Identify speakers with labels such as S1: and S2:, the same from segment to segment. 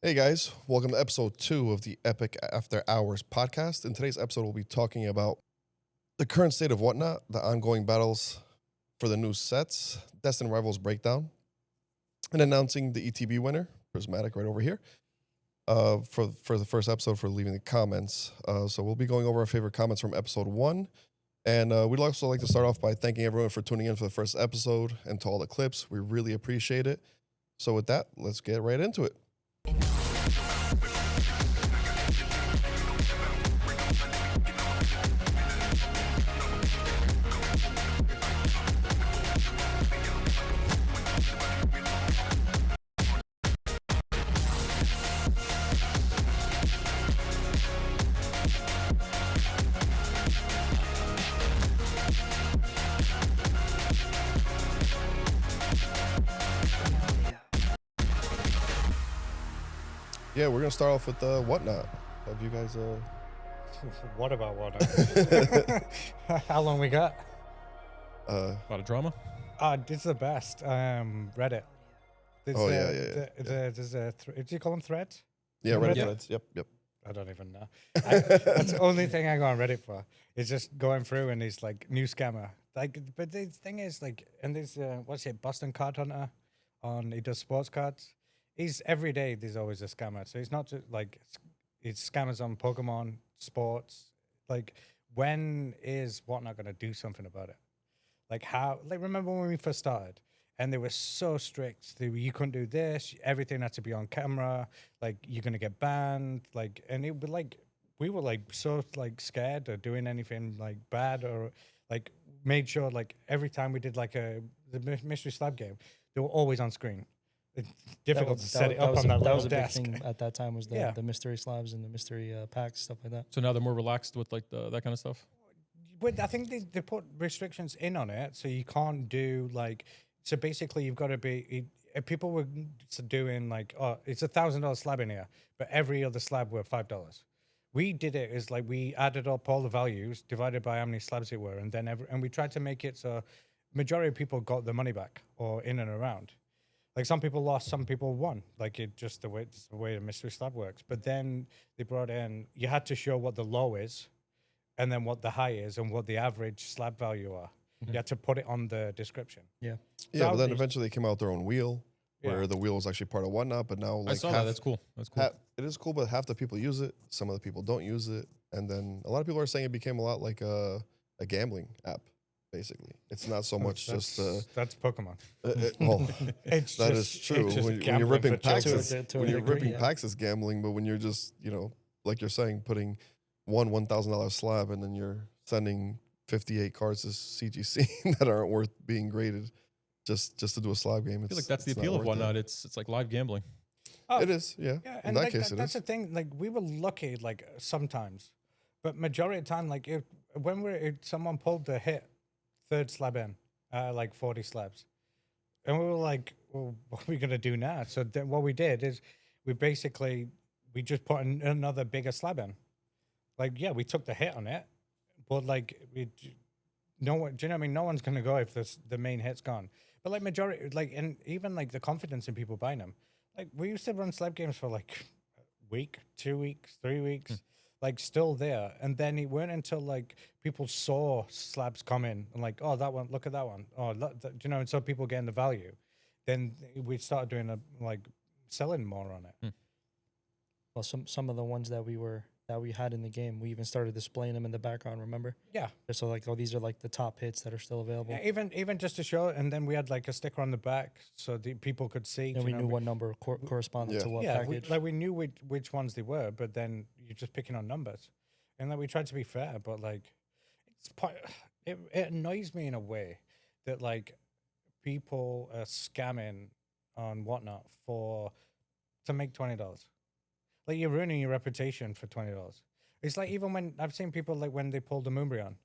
S1: Hey guys, welcome to episode 2 of the Epic After Hours podcast. In today's episode, we'll be talking about the current state of Whatnot, the ongoing battles for the new sets, Destined Rivals breakdown, and announcing the ETB winner, Prismatic right over here, for the first episode for leaving the comments. So we'll be going over our favorite comments from episode 1. And we'd also like to start off by thanking everyone for tuning in for the first episode and to all the clips. We really appreciate it. So with that, let's get right into it. Yeah, we're going to start off with Whatnot. Have you guys...
S2: What about Whatnot? How long we got?
S3: A lot of drama?
S2: This is the best. Reddit. There's, do you call them threads?
S1: Yeah, Reddit
S2: Reddit?
S1: threads. Yep.
S2: I don't even know. That's the only thing I go on Reddit for. Is just going through and he's like, new scammer. Like, but the thing is, like, and there's, what's it, Boston Card Hunter he does sports cards. He's every day there's always a scammer. So he's not just like it's scammers on Pokemon, sports. Like, when is Whatnot gonna do something about it? Like how? Like, remember when we first started and they were so strict. You couldn't do this. Everything had to be on camera. Like, you're gonna get banned. Like, and it would like we were like so like scared of doing anything like bad or like made sure like every time we did like the mystery slab game, they were always on screen. It's difficult to set it up on that
S4: That
S2: little
S4: was a big
S2: desk.
S4: thing at that time was the mystery slabs and the mystery packs, stuff like that.
S3: So now they're more relaxed with like that kind of stuff?
S2: But I think they put restrictions in on it, so you can't do like. So basically, you've got to be. People were doing like, oh, it's $1,000 slab in here, but every other slab were $5. We did it as like we added up all the values divided by how many slabs it were, and then and we tried to make it so majority of people got the money back or in and around. Like, some people lost, some people won. Like, it's the way the mystery slab works. But then they brought in, you had to show what the low is, and then what the high is, and what the average slab value are. Mm-hmm. You had to put it on the description.
S4: Yeah.
S1: Yeah, but then eventually they came out with their own wheel, where the wheel was actually part of Whatnot, but now, like,
S3: I saw that. That's cool. That's cool.
S1: It is cool, but half the people use it. Some of the people don't use it. And then a lot of people are saying it became a lot like a gambling app. Basically, it's not so much
S2: that's
S1: Well,
S2: Pokemon.
S1: that is true. When you're ripping packs, it's gambling. But when you're just, like you're saying, putting $1,000 slab and then you're sending 58 cards to CGC that aren't worth being graded just to do a slab game.
S3: I feel like that's the appeal of Whatnot. It's like live gambling.
S1: Oh, it is, yeah.
S2: And
S1: in that case,
S2: that's the thing. Like, we were lucky, like, sometimes, but majority of the time, like, someone pulled the hit. Third slab in, like 40 slabs. And we were like, well, what are we going to do now? So then what we did is we just put another bigger slab in. Like, yeah, we took the hit on it, but like, do you know what I mean? No one's going to go if the main hit's gone. But like majority, like, and even like the confidence in people buying them. Like, we used to run slab games for like a week, 2 weeks, 3 weeks. Like, still there. And then it weren't until like people saw slabs come in and like, oh, that one, look at that one. Oh, and so people getting the value. Then we started doing selling more on it.
S4: Well, some of the ones that we had in the game, we even started displaying them in the background, remember?
S2: Yeah.
S4: So like, oh, these are like the top hits that are still available.
S2: Yeah, even just to show it, and then we had like a sticker on the back so the people could see.
S4: And we knew what number corresponded to what package.
S2: We knew which ones they were, but then you're just picking on numbers. And then we tried to be fair, but like, it annoys me in a way that like people are scamming on Whatnot to make $20. Like, you're ruining your reputation for $20. It's like, even when I've seen people like when they pulled the Moonbreon,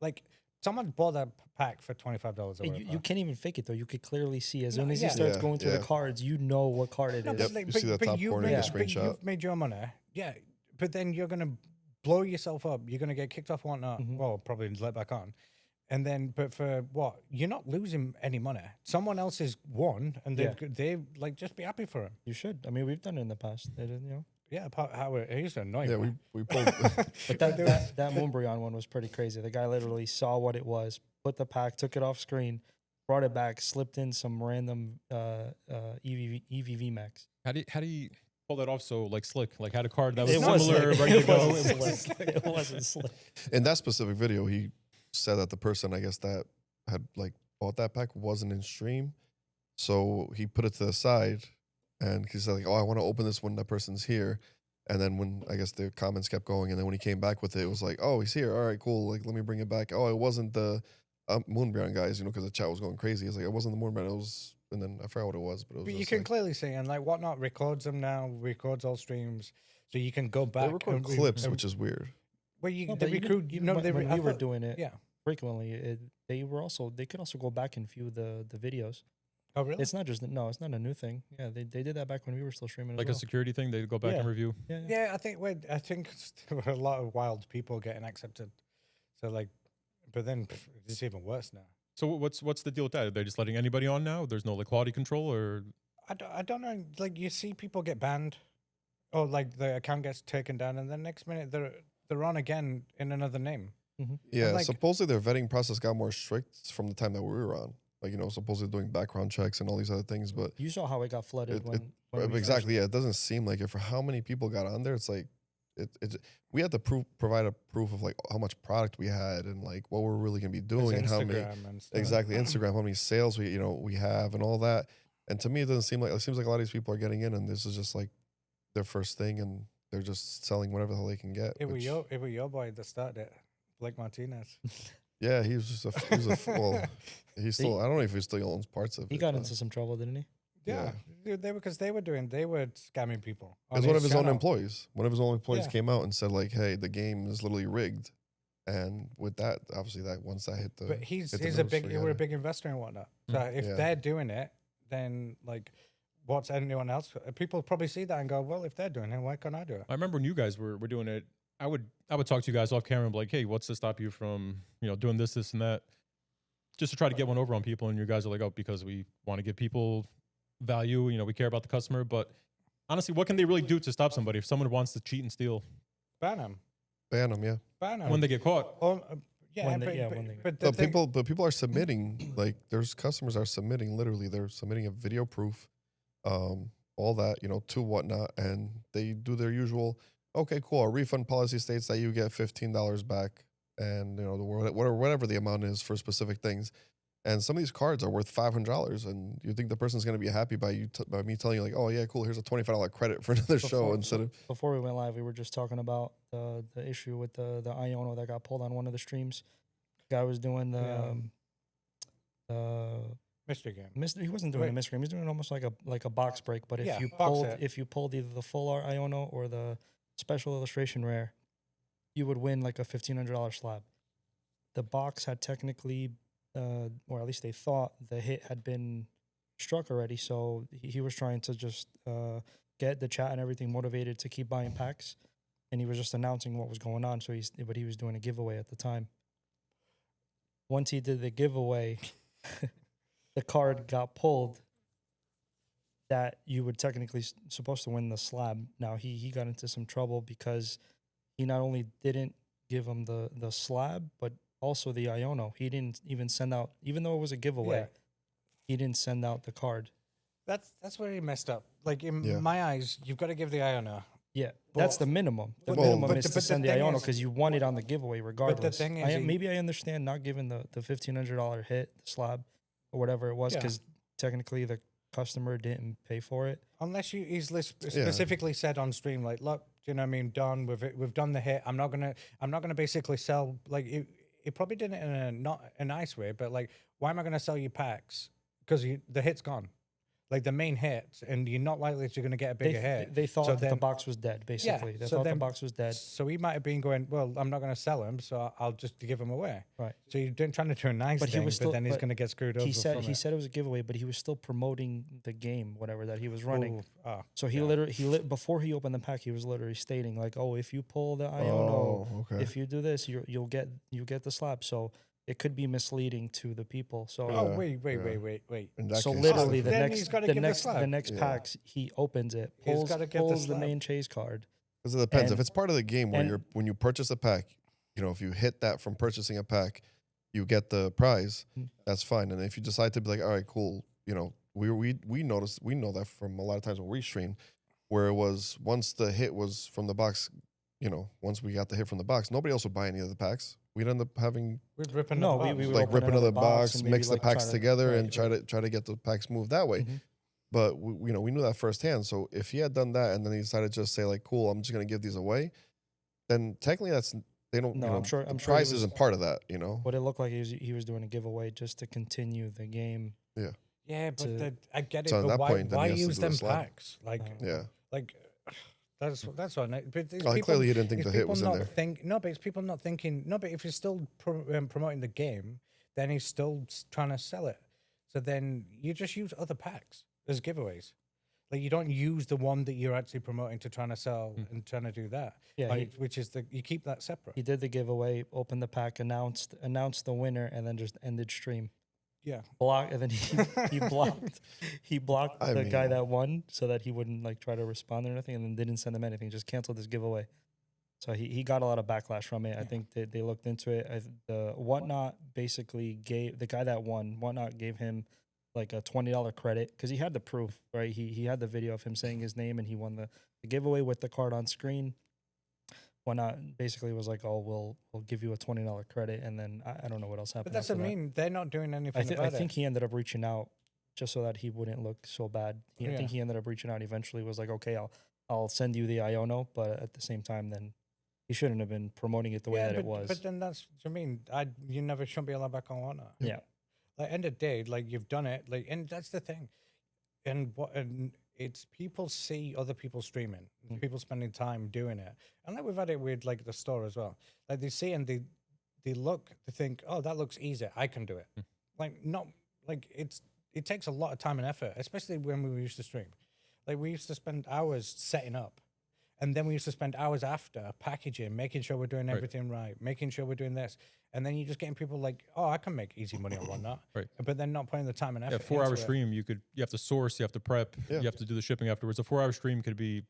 S2: like someone bought that pack for $25.
S4: You can't even fake it though. You could clearly see as soon as he starts going through the cards, you know what card it is.
S1: Yep, like, you see that top corner in the screenshot.
S2: You've made your money, but then you're gonna blow yourself up. You're gonna get kicked off Whatnot. Well, probably let back on. And then, but for what? You're not losing any money. Someone else has won, and they like just be happy for him.
S4: You should. I mean, we've done it in the past. They didn't, you know.
S2: Yeah, how it used to annoy
S1: Yeah,
S2: me.
S1: we pulled.
S4: But that Moonbreon one was pretty crazy. The guy literally saw what it was, put the pack, took it off screen, brought it back, slipped in some random EVV max.
S3: How do you pull that off so like slick? Like had a card that was
S4: It was
S3: similar,
S4: slick.
S3: ready to
S4: It
S3: go.
S4: wasn't slick. It wasn't slick.
S1: In that specific video, he said that the person, I guess, that had like bought that pack wasn't in stream, so he put it to the side, and he said like, "Oh, I want to open this when that person's here." And then when I guess the comments kept going, and then when he came back with it, it was like, "Oh, he's here. All right, cool. Like, let me bring it back." Oh, it wasn't the Moonbreon guys, you know, because the chat was going crazy. It's like it wasn't the Moonbreon. It was, and then I forgot what it was, but it was.
S2: But you
S1: just
S2: can
S1: like,
S2: clearly see, and like Whatnot records them now, records all streams, so you can go back.
S1: they record
S2: and
S1: clips, which is weird.
S2: Well, you
S4: No,
S2: the
S4: but
S2: recruit, you know,
S4: when we were doing it
S2: yeah.
S4: frequently, they could also go back and view the videos.
S2: Oh, really?
S4: It's not a new thing. Yeah, they did that back when we were still streaming.
S3: Like
S4: as
S3: a
S4: well.
S3: security thing, they go back and
S4: Yeah.
S3: review.
S4: Yeah.
S2: Yeah, I think there were a lot of wild people getting accepted. So like, but then it's even worse now.
S3: So what's the deal with that? Are they just letting anybody on now? There's no like quality control, or
S2: I don't know. Like you see people get banned, or like the account gets taken down, and then next minute they're on again in another name.
S1: Yeah,
S2: like-
S1: supposedly their vetting process got more strict from the time that we were on. Like, you know, supposedly doing background checks and all these other things, but
S4: You saw how it got flooded when we first-
S1: exactly, yeah, it doesn't seem like it for how many people got on there. It's like we had to provide a proof of like how much product we had and like what we're really gonna be doing and how many
S2: and stuff.
S1: exactly Instagram, how many sales we have and all that. And to me, it seems like a lot of these people are getting in, and this is just like their first thing, and they're just selling whatever the hell they can get.
S2: It was
S1: which-
S2: your boy that started it, Blake Martinez.
S1: yeah, he was just well, he's still. I don't know if he still owns parts of it.
S4: He got
S1: but-
S4: into some trouble, didn't he?
S2: Yeah, dude, they were scamming people. on
S1: It's one of his own
S2: channel.
S1: employees. One of his own employees
S2: Yeah.
S1: came out and said like, "Hey, the game is literally rigged." And with that, obviously, that once that hit the,
S2: But he's
S1: hit the
S2: a
S1: news,
S2: big
S1: forget
S2: we're a
S1: it.
S2: big investor and whatnot. So if
S1: Yeah.
S2: they're doing it, then like, what's anyone else? People probably see that and go, well, if they're doing it, why can't I do it?
S3: I remember when you guys were doing it. I would talk to you guys off camera and be like, hey, what's to stop you from doing this and that, just to try to get one over on people. And you guys are like, oh, because we want to give people value. We care about the customer. But honestly, what can they really do to stop somebody if someone wants to cheat and steal
S2: Ban them.
S1: ban them. Yeah,
S2: Ban them.
S3: when they get caught?
S2: Yeah,
S4: When they-
S2: but,
S4: yeah,
S2: but,
S4: when they-
S2: but the
S1: but
S2: thing-
S1: people are submitting. Like, there's customers are submitting. Literally, they're submitting a video proof, all that to Whatnot, and they do their usual. Okay, cool. Our refund policy states that you get $15 back, and whatever the amount is for specific things. And some of these cards are worth $500, and you think the person's going to be happy by me telling you like, oh yeah, cool. Here's a $25 credit for another show instead of
S4: Before we went live, we were just talking about the issue with the Iono that got pulled on one of the streams. Guy was doing
S2: mystery game.
S4: he wasn't doing a
S2: Wait.
S4: mystery game. He was doing almost like a box break. But
S2: Yeah,
S4: if you
S2: box set.
S4: pulled either the full art Iono or the special illustration rare, you would win like a $1,500 slab. The box had technically, or at least they thought the hit had been struck already. So he was trying to just get the chat and everything motivated to keep buying packs, and he was just announcing what was going on. So but he was doing a giveaway at the time. Once he did the giveaway, the card got pulled that you were technically supposed to win the slab. Now he got into some trouble because he not only didn't give him the slab, but also the Iono. He didn't even send out, even though it was a giveaway,
S2: Yeah.
S4: he didn't send out the card.
S2: That's where he messed up. Like in
S1: Yeah.
S2: my eyes, you've got to give the Iono.
S4: Yeah, that's
S2: Well,
S4: the minimum. The
S2: well,
S4: minimum
S2: but
S4: is
S2: the-
S4: to
S2: but the
S4: send the
S2: thing
S4: Iono
S2: is-
S4: because you won it on the giveaway regardless.
S2: thing is
S4: maybe I understand not giving the $1,500 hit, the slab, or whatever it was,
S2: Yeah.
S4: because technically the customer didn't pay for it.
S2: Unless you easily specifically said on stream, like, look, do you know what I mean? Done. We've done the hit. I'm not gonna basically sell. Like, it probably did it in a not a nice way, but like, why am I gonna sell you packs? Because the hit's gone, like the main hit, and you're not likely to gonna get a bigger hit.
S4: They thought
S2: So
S4: that the
S2: then-
S4: box was dead, basically. They
S2: so
S4: thought the
S2: then-
S4: box was dead.
S2: So he might have been going, well, I'm not gonna sell him, so I'll just give him away.
S4: Right.
S2: So you're trying to do a nice
S4: But he
S2: thing,
S4: was still-
S2: but then he's
S4: but
S2: gonna get screwed over.
S4: He said
S2: from
S4: he
S2: it.
S4: said it was a giveaway, but he was still promoting the game, whatever that he was running.
S2: Ooh, oh,
S4: So he
S2: yeah.
S4: literally before he opened the pack, he was literally stating like, "Oh, if you pull the Iono,
S1: oh, okay.
S4: if you do this, you'll get the slab." So it could be misleading to the people. So
S2: Oh,
S1: Yeah,
S2: wait.
S1: In that
S4: so
S1: case,
S4: literally
S1: it's
S4: the
S2: Then
S1: different.
S4: next
S2: he's gotta
S4: the
S2: give the
S4: next the
S2: slab.
S4: next
S1: Yeah.
S4: packs he opens it,
S2: He's
S4: pulls
S2: gotta give the
S4: pulls the
S2: slab.
S4: main chase card.
S1: 'Cause it depends. If
S4: and-
S1: it's part of the game where
S4: and-
S1: when you purchase a pack, if you hit that from purchasing a pack, you get the prize.
S4: Mm.
S1: That's fine. And if you decide to be like, all right, cool, we noticed, we know that from a lot of times when we stream, where it was once the hit was from the box, once we got the hit from the box, nobody else would buy any of the packs. We'd end up having
S2: We're ripping
S4: No,
S2: the
S4: we
S2: box.
S4: would
S1: like
S4: open
S1: rip another
S4: another box
S1: box,
S4: and
S1: mix
S4: maybe,
S1: the
S4: like,
S1: packs
S4: try to-
S1: together,
S4: right,
S1: and try to get the packs moved that way.
S4: Mhm.
S1: But we knew that firsthand. So if he had done that and then he decided to just say like, cool, I'm just gonna give these away, then technically they don't.
S4: No, I'm sure-
S1: the
S4: I'm sure he
S1: prize
S4: was-
S1: isn't part of that.
S4: What it looked like he was doing a giveaway just to continue the game.
S2: Yeah, but
S4: to-
S2: I get it.
S1: So at
S2: but
S1: that
S2: why,
S1: point, then
S2: why
S1: he has to
S2: use
S1: do the
S2: them
S1: slab.
S2: packs? Like,
S1: Yeah.
S2: like that's on it. But these
S1: Well,
S2: people,
S1: clearly he didn't think
S2: it's
S1: the hit
S2: people
S1: was in
S2: not
S1: there.
S2: no, but it's people not thinking. No, but if he's still promoting the game, then he's still trying to sell it. So then you just use other packs as giveaways. Like you don't use the one that you're actually promoting to trying to sell and trying to do that.
S4: Yeah,
S2: Like, which is you keep that separate.
S4: He did the giveaway, opened the pack, announced the winner, and then just ended stream.
S2: Yeah.
S4: And then he blocked
S1: I
S4: the guy
S1: mean-
S4: that won so that he wouldn't like try to respond or anything, and then didn't send him anything, just canceled his giveaway. So he got a lot of backlash from it. I think they looked into it. The Whatnot basically gave the guy that won, Whatnot gave him like a $20 credit because he had the proof, right? He had the video of him saying his name and he won the giveaway with the card on screen. Whatnot basically was like, oh, we'll give you a $20 credit, and then I don't know what else happened.
S2: But that's what I
S4: after that.
S2: mean. They're not doing anything
S4: I
S2: about
S4: think
S2: it.
S4: he ended up reaching out just so that he wouldn't look so bad. I
S2: Yeah.
S4: think he ended up reaching out. Eventually, was like, okay, I'll send you the Iono, but at the same time, then he shouldn't have been promoting it the way that it was.
S2: But then that's what I mean. You never shouldn't be allowed back on Whatnot.
S4: Yeah.
S2: Like end of the day, like you've done it. Like, and that's the thing. And it's people see other people streaming, people spending time doing it, and like we've had it with like the store as well. Like they see and they look, they think, oh, that looks easy, I can do it. Like not like it takes a lot of time and effort, especially when we used to stream. Like we used to spend hours setting up. And then we used to spend hours after packaging, making sure we're doing everything right, making sure we're doing this. And then you're just getting people like, oh, I can make easy money on Whatnot.
S3: Right.
S2: But then not putting the time and effort.
S3: Yeah, 4 hour
S2: into it.
S3: stream. You have to source, you have to prep,
S1: Yeah.
S3: you have to do the shipping afterwards. A 4 hour stream could be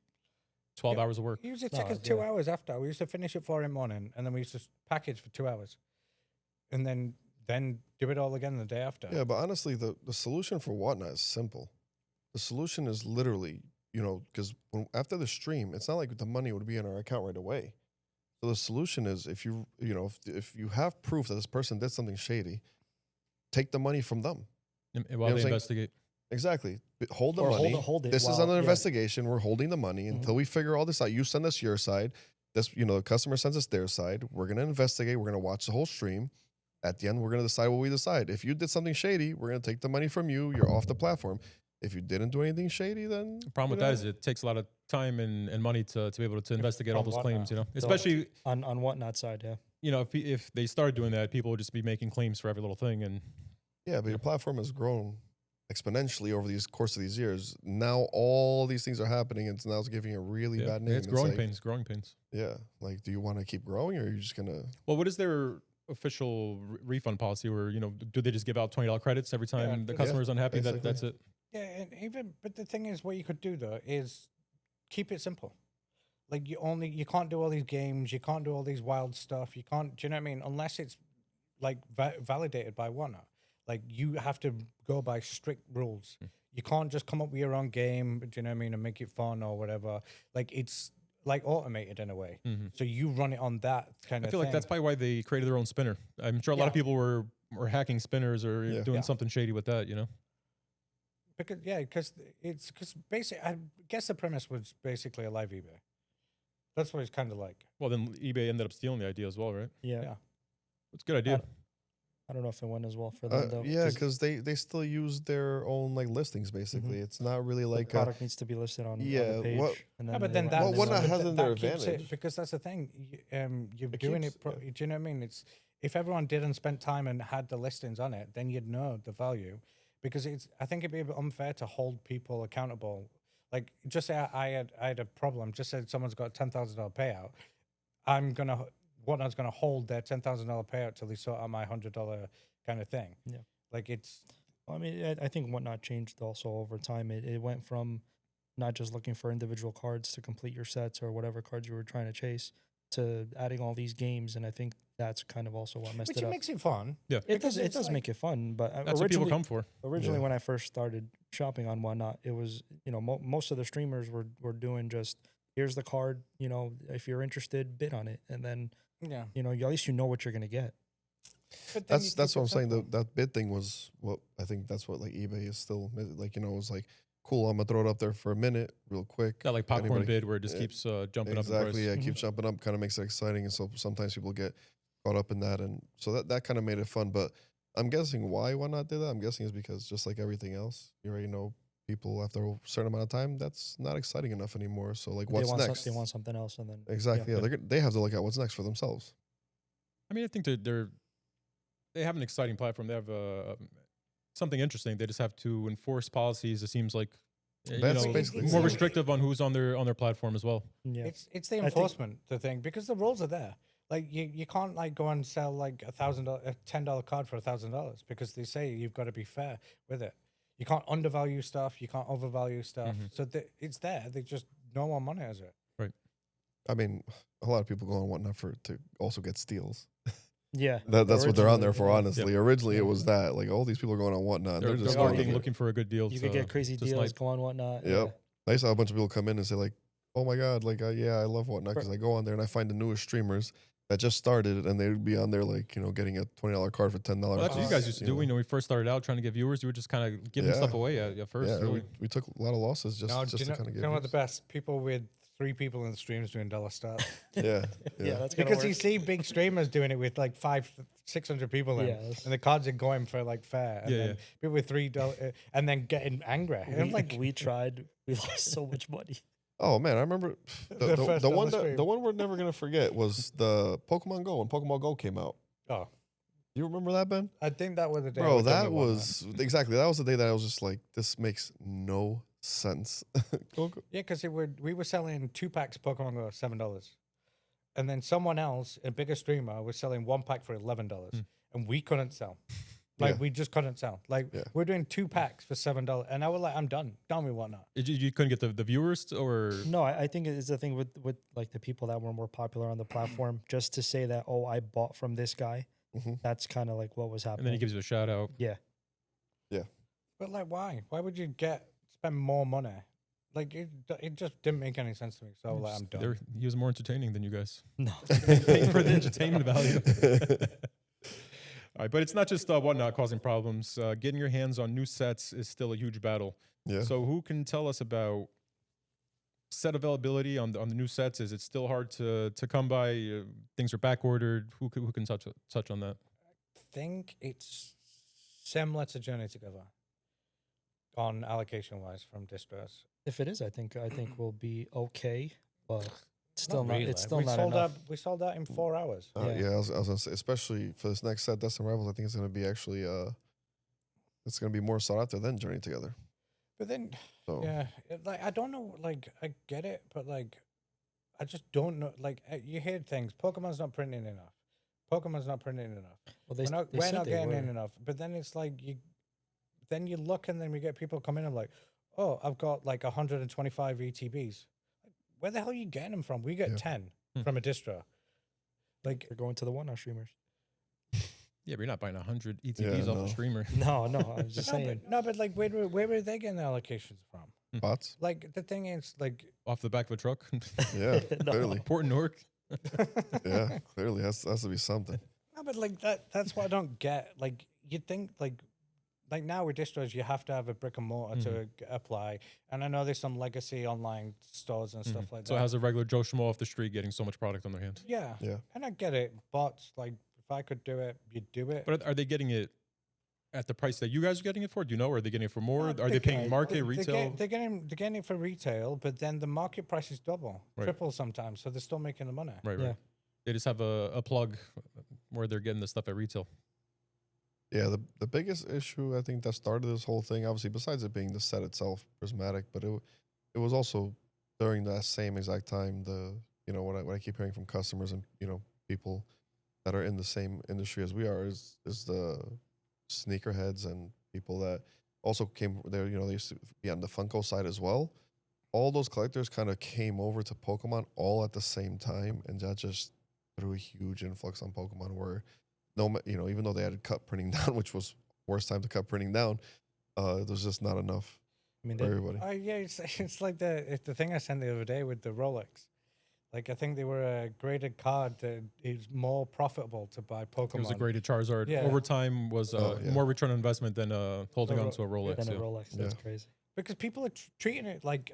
S3: 12 hours of work.
S2: It usually take us 2 hours after. We used to finish at 4 in the morning, and then we used to package for 2 hours. And then do it all again the day after.
S1: Yeah, but honestly, the solution for Whatnot is simple. The solution is literally, because after the stream, it's not like the money would be in our account right away. So the solution is if you have proof that this person did something shady, take the money from them.
S3: And
S1: what
S3: while
S1: I'm
S3: they
S1: saying?
S3: investigate.
S1: Exactly. Hold the
S4: Or
S1: money.
S4: hold it
S1: This is
S4: while-
S1: under
S4: yeah.
S1: investigation. We're holding the money until we figure all this out. You send us your side. This, the customer sends us their side. We're gonna investigate. We're gonna watch the whole stream. At the end, we're gonna decide what we decide. If you did something shady, we're gonna take the money from you. You're off the platform. If you didn't do anything shady, then
S3: The problem with that is it takes a lot of time and money to be able to investigate all
S2: from
S3: those
S2: Whatnot.
S3: claims, especially,
S4: on Whatnot side, yeah.
S3: if they started doing that, people would just be making claims for every little thing. And
S1: yeah, but your platform has grown exponentially over these course of these years. Now all these things are happening, and now it's giving a really
S3: yeah,
S1: bad name.
S3: it's growing
S1: like,
S3: pains, growing pains.
S1: Yeah, like, do you want to keep growing, or are you just gonna?
S3: Well, what is their official refund policy where, do they just give out $20 credits every time the
S2: Yeah,
S3: customer is unhappy?
S1: basically.
S3: That's it.
S2: Yeah, and but the thing is, what you could do though is keep it simple. Like you can't do all these games, you can't do all these wild stuff. You can't, do you know what I mean? Unless it's like validated by Whatnot. Like you have to go by strict rules. You can't just come up with your own game, do you know what I mean, and make it fun or whatever. Like it's like automated in a way. So you run it on that kind
S3: I
S2: of
S3: feel
S2: thing.
S3: like that's probably why they created their own spinner. I'm sure a lot of
S2: Yeah.
S3: people were hacking spinners or
S1: Yeah.
S3: doing
S2: Yeah.
S3: something shady with that,
S2: Because because basically, I guess the premise was basically a live eBay. That's what it's kind of like.
S3: Well, then eBay ended up stealing the idea as well, right?
S4: Yeah.
S2: Yeah.
S3: It's a good idea.
S4: I don't know if it went as well for them though.
S1: Yeah, because they still use their own like listings. Basically, it's not really
S4: the
S1: like
S4: product needs to be listed on
S1: yeah,
S4: the page.
S1: what-
S4: And
S2: Yeah, but
S4: they
S2: then
S4: run
S2: that,
S4: it
S1: Well, Whatnot
S4: on-
S1: has in their
S2: keeps it,
S1: advantage.
S2: because that's the thing. You're
S1: It
S2: doing
S1: keeps-
S2: it. Do you know what I mean? It's if everyone didn't spend time and had the listings on it, then you'd know the value. Because I think it'd be a bit unfair to hold people accountable. Like, just say I had a problem. Just say someone's got a $10,000 payout. I'm gonna Whatnot's going to hold their $10,000 payout till they sort out my $100 kind of thing.
S4: Yeah.
S2: Like it's.
S4: I mean, I think Whatnot changed also over time. It went from not just looking for individual cards to complete your sets or whatever cards you were trying to chase to adding all these games, and I think that's kind of also what messed
S2: Which
S4: it
S2: it
S4: up.
S2: makes it fun.
S3: Yeah.
S4: It
S2: because
S4: does. It
S2: it's
S4: does
S2: like-
S4: make it fun, but
S3: That's what people
S4: originally,
S3: come for.
S4: originally
S1: Yeah.
S4: when I first started shopping on Whatnot, it was most of the streamers were doing just here's the card, if you're interested, bid on it, and then
S2: Yeah.
S4: at least you know what you're gonna get.
S2: But then you
S1: That's
S2: keep
S1: what
S2: it
S1: I'm saying.
S2: simple.
S1: That bid thing was what I think that's what like eBay is still like. It was like cool. I'm gonna throw it up there for a minute, real quick.
S3: That like popcorn
S1: Anybody-
S3: bid where it just
S1: Yeah,
S3: keeps jumping up in
S1: Exactly.
S3: price.
S1: Yeah, it
S4: Mhm.
S1: keeps jumping up. Kind of makes it exciting, and so sometimes people get caught up in that, and so that kind of made it fun. But I'm guessing why not did that. I'm guessing is because just like everything else, you already know people after a certain amount of time that's not exciting enough anymore. So like, what's next?
S4: They want something else, and then
S1: Exactly. Yeah,
S3: Yeah.
S1: they have to look at what's next for themselves.
S3: I mean, I think they have an exciting platform. They have something interesting. They just have to enforce policies. It seems like
S1: That's basically
S3: more
S1: it.
S3: restrictive on who's on their platform as well.
S4: Yeah.
S2: It's the
S4: think-
S2: enforcement the thing because the rules are there. Like you can't like go and sell like a $10 card for $1,000 because they say you've got to be fair with it. You can't undervalue stuff. You can't overvalue stuff.
S3: Mhm.
S2: So it's there. They just no one monitors it.
S1: I mean, a lot of people go on Whatnot to also get steals.
S4: Yeah.
S1: That's what they're on there
S4: Originally,
S1: for,
S4: yeah.
S1: honestly. Originally, it was that. Like, all these people are going on Whatnot.
S3: They're,
S1: They're
S3: they're
S1: just
S2: going
S3: looking,
S2: there.
S3: looking for a good deal.
S4: You
S3: to,
S4: could get crazy
S3: to
S4: deals,
S3: snipe.
S4: go on Whatnot.
S1: Yep. I used to have a bunch of people come in and say, like, oh my God, like, yeah, I love Whatnot because I go on there and I find the newest streamers that just started and they would be on there, like, getting a $20 card for $10.
S3: Well, that's what you guys used to do. When we first started out trying to get viewers, you were just kind of giving
S1: Yeah.
S3: stuff away at first.
S1: Yeah,
S3: really.
S1: we took a lot of losses just
S2: No, do
S1: to
S2: you know,
S1: kind of
S2: do
S1: get
S2: you know what the
S1: views.
S2: best? People with 3 people in the streams doing dollar stars.
S1: Yeah,
S4: Yeah, that's gonna
S2: Because you
S4: work.
S2: see big streamers doing it with like 600 people in,
S4: Yeah, that's-
S2: and the cards are going for like fair. And
S3: Yeah,
S2: then
S3: yeah.
S2: people with $3 and then getting angry. And I'm like,
S4: we tried. We lost so much money.
S1: Oh man, I remember
S2: The first
S1: the
S2: on
S1: one
S2: the stream.
S1: the one we're never gonna forget was the Pokemon Go when Pokemon Go came out.
S2: oh,
S1: You remember that, Ben?
S2: I think that was the day. I
S1: Bro,
S2: was done
S1: that
S2: with Whatnot.
S1: was exactly that was the day that I was just like, this makes no sense. Go-
S2: Yeah, because we were selling 2 packs Pokemon Go $7, and then someone else, a bigger streamer, was selling 1 pack for $11, and we couldn't sell. Like
S1: Yeah.
S2: we just couldn't sell. Like
S1: Yeah.
S2: we're doing 2 packs for $7, and I was like, I'm done with Whatnot.
S3: You couldn't get the viewers or
S4: No, I think it's the thing with like the people that were more popular on the platform. Just to say that, oh, I bought from this guy.
S1: Mhm.
S4: That's kind of like what was
S3: and
S4: happening.
S3: then he gives you a shout out.
S4: Yeah.
S2: But like, why? Why would you spend more money? Like it just didn't make any sense to me. So like, I'm done.
S3: He was more entertaining than you guys.
S4: No.
S3: Paying for the entertainment value. All right, but it's not just Whatnot causing problems. Getting your hands on new sets is still a huge battle.
S1: Yeah.
S3: So who can tell us about set availability on the new sets? Is it still hard to come by? Things are back ordered. Who can touch on that?
S2: think it's similar to Journey Together on allocation wise from distros.
S4: If it is, I think we'll be okay, but still not.
S2: really.
S4: It's still
S2: we
S4: not
S2: sold
S4: enough.
S2: out. We sold out in 4 hours.
S4: Yeah.
S1: Yeah, I was gonna say, especially for this next set, Destined Rivals, I think it's gonna be actually it's gonna be more sought after than Journey Together.
S2: But then,
S1: So
S2: yeah, like I don't know. Like I get it, but like I just don't know. Like you hear things. Pokemon's not printing enough. Pokemon's not printing enough.
S4: Well, they
S2: We're
S4: said
S2: not
S4: they
S2: getting
S4: were.
S2: in enough. But then it's like then you look and then we get people come in and like, oh, I've got like 125 ETBs. Where the hell are you getting them from? We get
S1: Yeah.
S2: 10
S3: Hmm.
S2: from a distro. Like,
S4: They're going to the Whatnot streamers.
S3: Yeah, but you're not buying 100 ETBs off
S1: no.
S3: a streamer.
S4: No, I was just saying.
S2: but like, where are they getting the allocations from?
S1: bots.
S2: Like, the thing is, like,
S3: Off the back of a truck.
S1: Yeah,
S4: No.
S1: clearly.
S3: Port Newark.
S1: Yeah, clearly has to be something.
S2: no, but like that's what I don't get. Like, you'd think, like now with distros, you have to have a brick and mortar to apply. And I know there's some legacy online stores and stuff like
S3: So
S2: that.
S3: how's a regular Joe Schmo off the street getting so much product on their hands?
S2: Yeah.
S1: Yeah.
S2: And I get it. Bots, like, if I could do it, you'd do it.
S3: But are they getting it at the price that you guys are getting it for? Do you know? Are they getting it for more?
S2: No,
S3: Are they paying market,
S2: They're
S3: retail?
S2: they're getting it for retail, but then the market price is double,
S3: Right.
S2: triple sometimes. So they're still making the money.
S3: Right,
S4: Yeah.
S3: right. They just have a plug where they're getting the stuff at retail.
S1: Yeah, the biggest issue I think that started this whole thing, obviously, besides it being the set itself, prismatic, but it was also during that same exact time what I keep hearing from customers and people that are in the same industry as we are is the sneakerheads and people that also came there. They used to be on the Funko side as well. All those collectors kind of came over to Pokemon all at the same time, and that just threw a huge influx on Pokemon. Where even though they had cut printing down, which was worst time to cut printing down, there's just not enough for everybody.
S2: Yeah, it's like the thing I sent the other day with the Rolex. Like, I think they were a graded card that is more profitable to buy Pokemon.
S3: It was a graded Charizard.
S2: Yeah.
S3: Over time was more return on investment than holding on to a Rolex.
S4: Than a Rolex. That's crazy.
S2: Because people are treating it like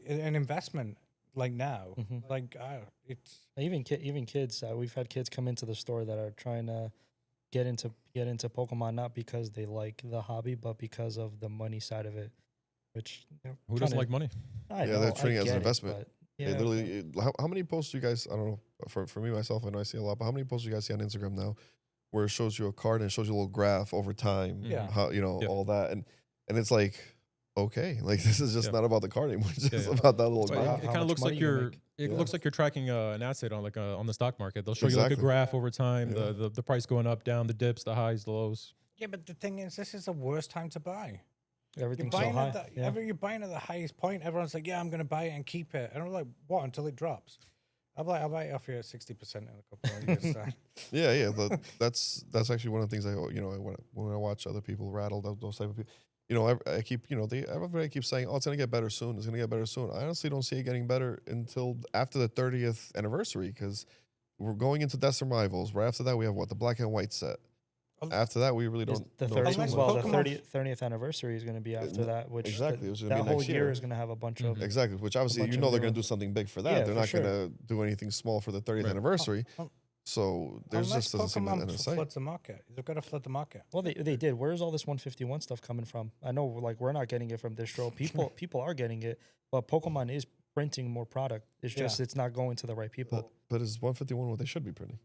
S2: an investment. Like now, like it's
S4: even kids. We've had kids come into the store that are trying to get into Pokemon, not because they like the hobby, but because of the money side of it. Which
S3: who doesn't like money?
S1: They're treating it as an investment.
S4: Yeah,
S1: literally, how many posts do you guys? I don't know. For me myself, I know I see a lot. But how many posts do you guys see on Instagram now, where it shows you a card and it shows you a little graph over time?
S2: Yeah.
S1: How all that and it's like, okay, like this is just not about the card anymore. It's just about that little graph.
S3: It kind of looks like looks like you're tracking an asset on on the stock market. They'll show you like a graph over time, the price going up, down, the dips, the highs, the lows.
S2: Yeah, but the thing is, this is the worst time to buy.
S4: Everything's so high.
S2: You're buying at the highest point. Everyone's like, yeah, I'm going to buy it and keep it. And I'm like, what, until it drops? I'll buy it off you at 60% in a couple of years.
S1: Yeah. That's actually one of the things when I watch other people rattle, those type of people, I keep, everybody keeps saying, oh, it's going to get better soon. It's going to get better soon. I honestly don't see it getting better until after the 30th anniversary, because we're going into Destined Rivals. Right after that, we have the black and white set. After that, we really don't.
S4: The 30th anniversary is going to be after that, which that whole year is going to have a bunch of
S1: exactly. Which obviously they're going to do something big for that.
S4: Yeah,
S1: they're not going to do anything small for the 30th anniversary. So there's just doesn't seem to
S2: flood the market. They've got to flood the market.
S4: Well, they did. Where's all this 151 stuff coming from? I know, we're not getting it from distro. People are getting it, but Pokemon is printing more product. It's just it's not going to the right people.
S1: But is 151 what they should be printing?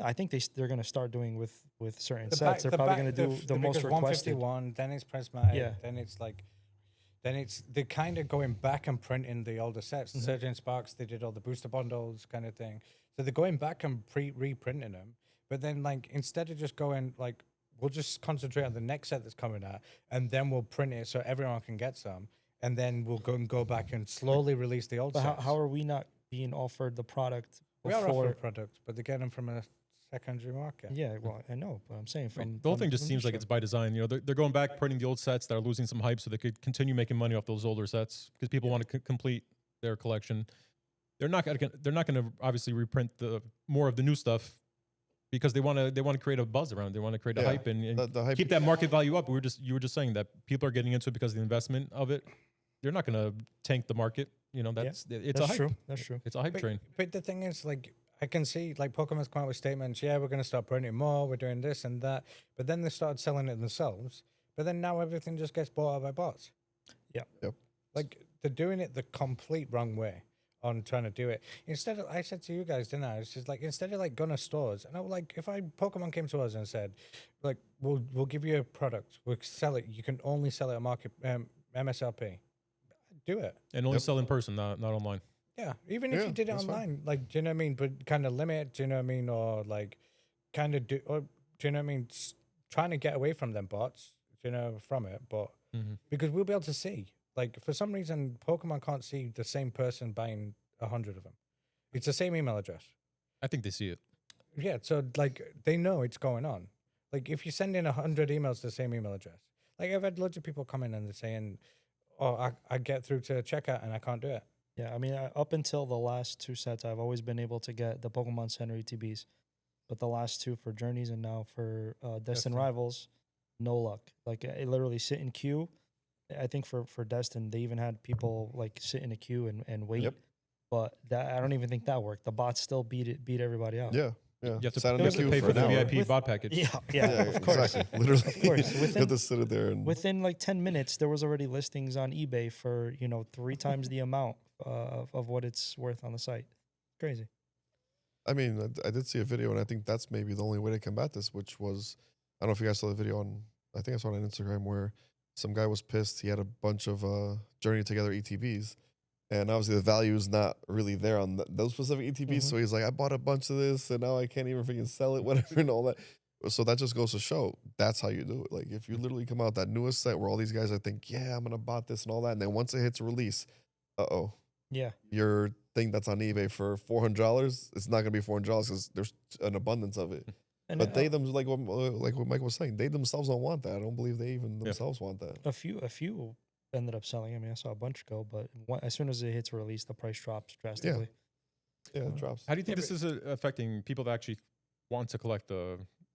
S4: I think they're going to start doing with certain sets. They're probably going to do the most requested.
S2: 151, then it's prismatic, then it's they're kind of going back and printing the older sets. Surge and Sparks, they did all the booster bundles kind of thing. So they're going back and reprinting them. But then instead of just going we'll just concentrate on the next set that's coming out, and then we'll print it so everyone can get some, and then we'll go back and slowly release the old sets.
S4: How are we not being offered the product?
S2: We are offered products, but they're getting them from a secondary market.
S4: Yeah, well, I know, but I'm saying
S3: the whole thing just seems like it's by design. They're going back, printing the old sets that are losing some hype, so they could continue making money off those older sets because people want to complete their collection. They're not going to obviously reprint more of the new stuff because they want to create a buzz around it. They want to create a hype and
S1: the hype
S3: keep that market value up. You were just saying that people are getting into it because of the investment of it. They're not going to tank the market. It's a hype.
S4: True. That's true.
S3: It's a hype train.
S2: But the thing is, I can see Pokemon's come out with statements. Yeah, we're going to start printing more. We're doing this and that. But then they started selling it themselves. But then now everything just gets bought out by bots.
S4: Yeah.
S1: Yep.
S2: They're doing it the complete wrong way on trying to do it. Instead of, I said to you guys, didn't I? It's just instead of going to stores, and I was if Pokemon came to us and said, we'll give you a product, we'll sell it. You can only sell it at market MSRP. Do it.
S3: And only sell in person, not online.
S2: Yeah, even if you did it online, do you know what I mean? But kind of limit, do you know what I mean? Or kind of do, or do you know what I mean? Trying to get away from them bots, from it. But because we'll be able to see, for some reason, Pokemon can't see the same person buying 100 of them. It's the same email address.
S3: I think they see it.
S2: Yeah, so they know it's going on. If you send in 100 emails to the same email address, I've had loads of people come in and they're saying, "Oh, I get through to checkout and I can't do it."
S4: Yeah, I mean, up until the last two sets, I've always been able to get the Pokemon Center ETBs. But the last two for Journeys and now for Destined Rivals, no luck. I literally sit in queue. I think for Destined, they even had people sit in a queue and wait.
S1: Yep.
S4: But I don't even think that worked. The bots still beat everybody out.
S1: Yeah.
S3: You have to pay for the VIP bot package.
S4: Yeah, of course.
S1: Exactly. Literally.
S4: Of course.
S1: You have to sit it there. And
S4: within 10 minutes, there was already listings on eBay for 3 times the amount of what it's worth on the site. Crazy.
S1: I mean, I did see a video, and I think that's maybe the only way to combat this, which was, I don't know if you guys saw the video I think I saw it on Instagram, where some guy was pissed. He had a bunch of Journey Together ETBs, And obviously the value is not really there on those specific ETBs. So he's like, I bought a bunch of this and now I can't even freaking sell it, whatever, and all that. So that just goes to show that's how you do it. Like if you literally come out that newest set where all these guys are think, yeah, I'm gonna buy this and all that, and then once it hits release,
S4: Yeah.
S1: your thing that's on eBay for $400, it's not gonna be $400 because there's an abundance of it.
S4: And
S1: But they them like what Mike was saying, they themselves don't want that. I don't believe they even themselves want that.
S4: a few ended up selling. I mean, I saw a bunch go, but as soon as it hits release, the price drops drastically.
S1: Yeah, it drops.
S3: How do you think this is affecting people that actually want to collect?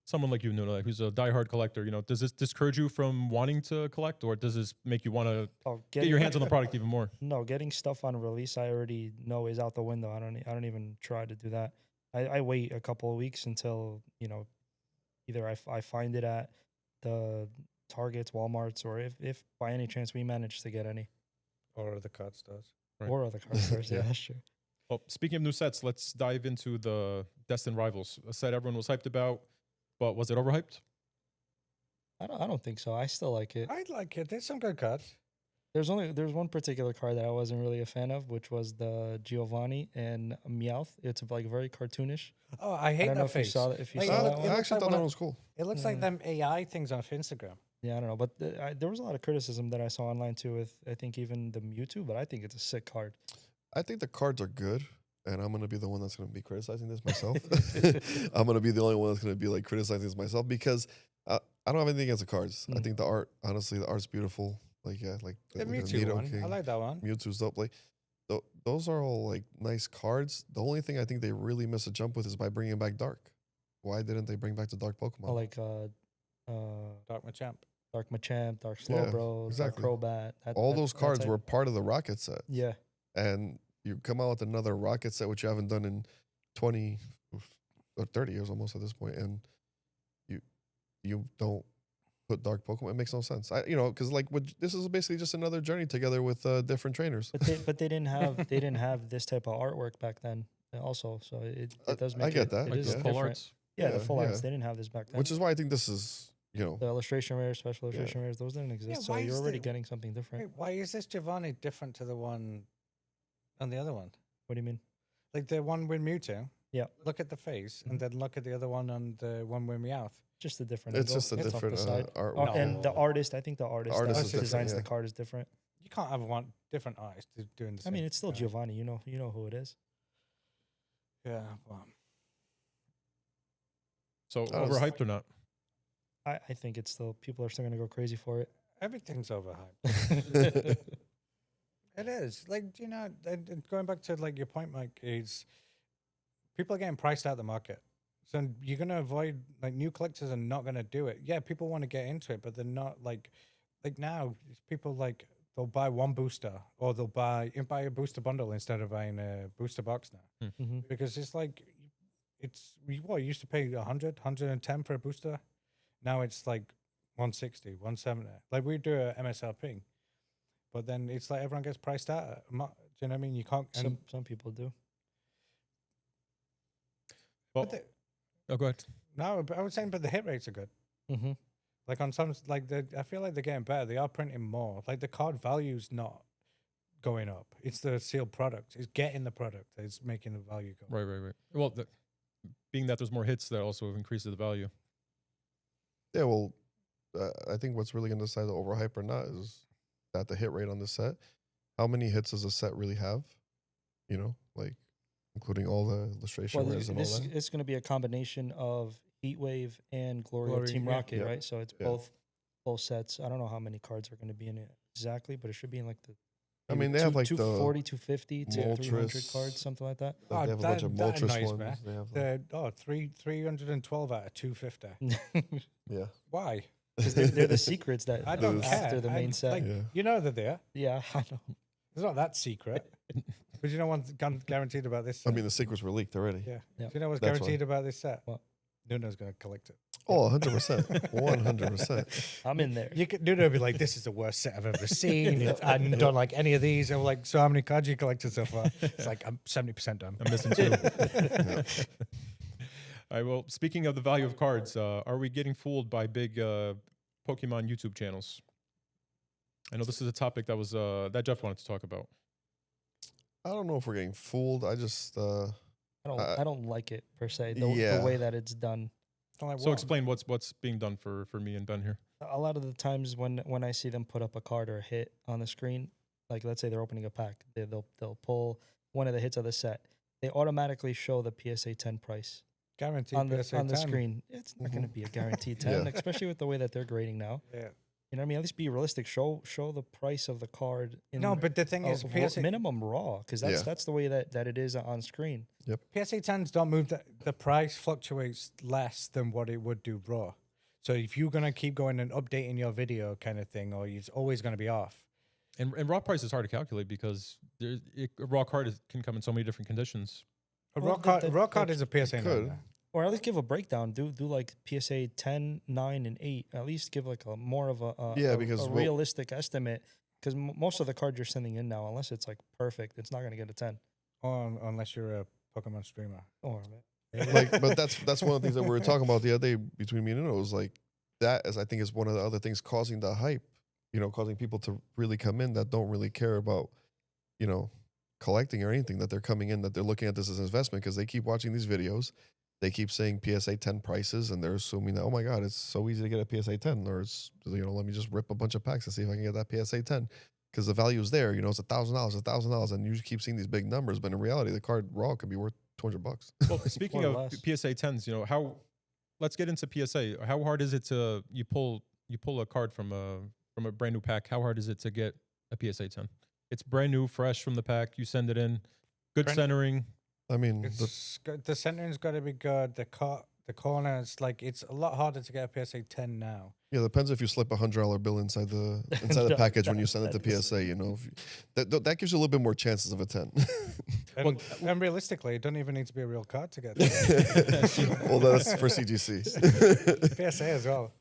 S3: Someone like you, Nuno, like, who's a diehard collector. You know, does this discourage you from wanting to collect, or does this make you want to get your hands on the product even more?
S4: No, getting stuff on release, I already know is out the window. I don't even try to do that. I wait a couple of weeks until, you know, either I find it at the Targets, Walmarts, or if by any chance we manage to get any.
S2: Or the card stores.
S3: Right.
S4: Or other card stores. Yeah, that's true.
S3: Well, speaking of new sets, let's dive into the Destined Rivals, a set everyone was hyped about, but was it overhyped?
S4: I don't think so. I still like it.
S2: I like it. There's some good cards.
S4: There's one particular card that I wasn't really a fan of, which was the Giovanni and Meowth. It's like very cartoonish.
S2: Oh, I
S4: I
S2: hate
S4: don't know
S2: that
S4: if you
S2: face.
S4: saw that. If you
S2: Like,
S4: saw
S2: it
S4: that
S2: look-
S1: I
S4: one.
S1: actually thought that was cool.
S2: It looks like them AI things off Instagram.
S4: Yeah, I don't know, but there was a lot of criticism that I saw online too. With I think even the Mewtwo, but I think it's a sick card.
S1: I think the cards are good, and I'm gonna be the one that's gonna be criticizing this myself. I'm gonna be the only one that's gonna be like criticizing this myself because I don't have anything against the cards. I think the art, honestly, the art's beautiful. Like like
S2: The
S1: like
S2: Mewtwo
S1: Nido
S2: one.
S1: King,
S2: I like that one.
S1: Mewtwo's dope. Like those are all like nice cards. The only thing I think they really missed a jump with is by bringing back Dark. Why didn't they bring back the Dark Pokemon?
S4: Oh, like
S2: Dark Machamp.
S4: Dark Machamp, Dark Slowbro,
S1: exactly.
S4: Dark Crobat.
S1: all those cards were part of the Rocket set.
S4: Yeah.
S1: And you come out with another Rocket set, which you haven't done in 20 or 30 years almost at this point, and you don't put Dark Pokemon. It makes no sense. Because like this is basically just another journey together with different trainers.
S4: But they didn't have this type of artwork back then. Also, so it does make
S1: I get that.
S4: It
S3: Like
S4: is
S3: the full
S4: different.
S3: arts?
S4: Yeah,
S1: Yeah,
S4: the full arts.
S1: yeah.
S4: They didn't have this back then.
S1: Which is why I think this is,
S4: the illustration rares, special illustration rares, those didn't exist. So
S2: why
S4: you're
S2: is
S4: already
S2: the-
S4: getting something different.
S2: Wait, why is this Giovanni different to the one on the other one?
S4: What do you mean?
S2: Like the one with Mewtwo.
S4: Yeah.
S2: Look at the face, and then look at the other one on the one with Meowth.
S4: Just a different.
S1: it's
S4: angle.
S1: just a
S4: It's off the
S1: different
S4: side.
S1: art.
S2: No.
S4: And the artist, I think the artist,
S1: artist
S4: that
S1: is different,
S4: designs
S1: yeah.
S4: the card is different.
S2: You can't have one different artist doing the
S4: I
S2: same.
S4: mean, it's still
S2: card.
S4: Giovanni. You know who it is.
S2: Yeah. Well,
S3: So
S1: I was-
S3: overhyped or not?
S4: I think it's still people are still gonna go crazy for it.
S2: everything's overhyped. It is. Like, and going back to like your point, Mike, is people are getting priced out of the market. So you're going to avoid, like, new collectors are not going to do it. Yeah, people want to get into it, but they're not like now, it's people like, they'll buy one booster or they'll buy a booster bundle instead of buying a booster box now.
S4: Mm-hmm.
S2: Because it's like, you used to pay 100, 110 for a booster. Now it's like 160, 170. Like we do a MSRP. But then it's like everyone gets priced out. Do you know what I mean? You can't. And
S4: Some people do.
S3: Well,
S2: the-
S3: go ahead.
S2: no, but I was saying, but the hit rates are good.
S4: Mm-hmm.
S2: Like on some, like I feel like they're getting better. They are printing more. Like the card value's not going up. It's the sealed product. It's getting the product. It's making the value go.
S3: Right. Well, being that there's more hits, that also increases the value.
S1: Yeah, well, I think what's really going to decide the overhype or not is that the hit rate on the set. How many hits does a set really have? Like including all the illustration
S4: Well,
S1: rares and all
S4: this
S1: that.
S4: it's going to be a combination of Heatwave and Glory of
S2: Glory,
S4: Team
S2: yeah.
S4: Rocket,
S1: Yeah.
S4: right? So it's
S1: Yeah.
S4: both sets. I don't know how many cards are going to be in it exactly, but it should be in like the.
S1: I mean,
S4: maybe
S1: they have like the
S4: 240, 250 to 300
S1: Moltres.
S4: cards, something like that.
S1: Like, they have a bunch of
S2: that
S1: Moltres
S2: annoys me.
S1: ones. They have like,
S2: 312 out of 250.
S1: yeah,
S2: Why?
S4: Because they're the secrets that
S2: I don't
S1: Those-
S2: care.
S4: after the main
S2: I-
S4: set.
S2: like,
S1: yeah.
S2: You know they're there.
S4: Yeah, I know.
S2: It's not that secret. But you know what's guaranteed about this
S1: I
S2: set?
S1: mean, the secrets were leaked already.
S2: Yeah.
S4: Yeah.
S2: Do you know what's
S1: That's why.
S2: guaranteed about this set?
S4: What?
S2: Nuno's going to collect it.
S1: Oh, 100%, 100%.
S4: I'm in there.
S2: Nuno will be like, this is the worst set I've ever seen. I don't like any of these. And we're like, so how many cards you collected so far? It's like, I'm 70% done.
S3: I'm missing two. All right. Well, speaking of the value of cards, are we getting fooled by big Pokemon YouTube channels? I know this is a topic that was that Jeff wanted to talk about.
S1: I don't know if we're getting fooled. I just
S4: I don't like it per se. The
S1: Yeah.
S4: way that it's done.
S2: Like,
S3: So explain what's being done for me and Ben here.
S4: A lot of the times when I see them put up a card or a hit on the screen, like let's say they're opening a pack, they'll pull one of the hits of the set. They automatically show the PSA 10 price
S2: guaranteed
S4: on the
S2: PSA 10.
S4: screen. It's not going to be a guaranteed 10,
S1: Yeah.
S4: especially with the way that they're grading now.
S2: Yeah.
S4: You know what I mean? At least be realistic. Show the price of the card.
S2: No, but the thing is, PSA
S4: minimum raw, because that's the way that it is on screen.
S2: PSA 10s don't move. The price fluctuates less than what it would do raw. So if you're gonna keep going and updating your video kind of thing, or it's always gonna be off.
S3: And raw price is hard to calculate because a raw card can come in so many different conditions.
S2: A
S4: Well,
S2: raw card is a PSA
S1: could.
S2: 9.
S4: Or at least give a breakdown. Do like PSA 10, 9, and 8. At least give like a more of
S1: because
S4: a realistic estimate. Because most of the cards you're sending in now, unless it's like perfect, it's not going to get a 10.
S2: Or unless you're a Pokemon streamer.
S4: Or
S1: but that's one of the things that we were talking about the other day between me and Uno. Was like that is I think is one of the other things causing the hype. You know, causing people to really come in that don't really care about, you know, collecting or anything. That they're coming in, that they're looking at this as an investment because they keep watching these videos. They keep saying PSA 10 prices, and they're assuming that, oh my God, it's so easy to get a PSA 10, or it's, you know, let me just rip a bunch of packs and see if I can get that PSA 10, because the value is there. You know, it's $1,000, and you just keep seeing these big numbers, but in reality, the card raw could be worth $200.
S3: Well, speaking
S4: Or
S3: of
S4: less.
S3: PSA 10s, you know let's get into PSA. How hard is it to you pull a card from a brand new pack? How hard is it to get a PSA 10? It's brand new, fresh from the pack. You send it in, good centering.
S1: I mean,
S2: The centering's got to be good. The corners, like it's a lot harder to get a PSA 10 now.
S1: yeah, it depends if you slip $100 bill inside the package when you send it to PSA. You know, that gives you a little bit more chances of a 10.
S2: And realistically, it doesn't even need to be a real card to get that.
S1: Well, that's for CGC.
S2: PSA as well.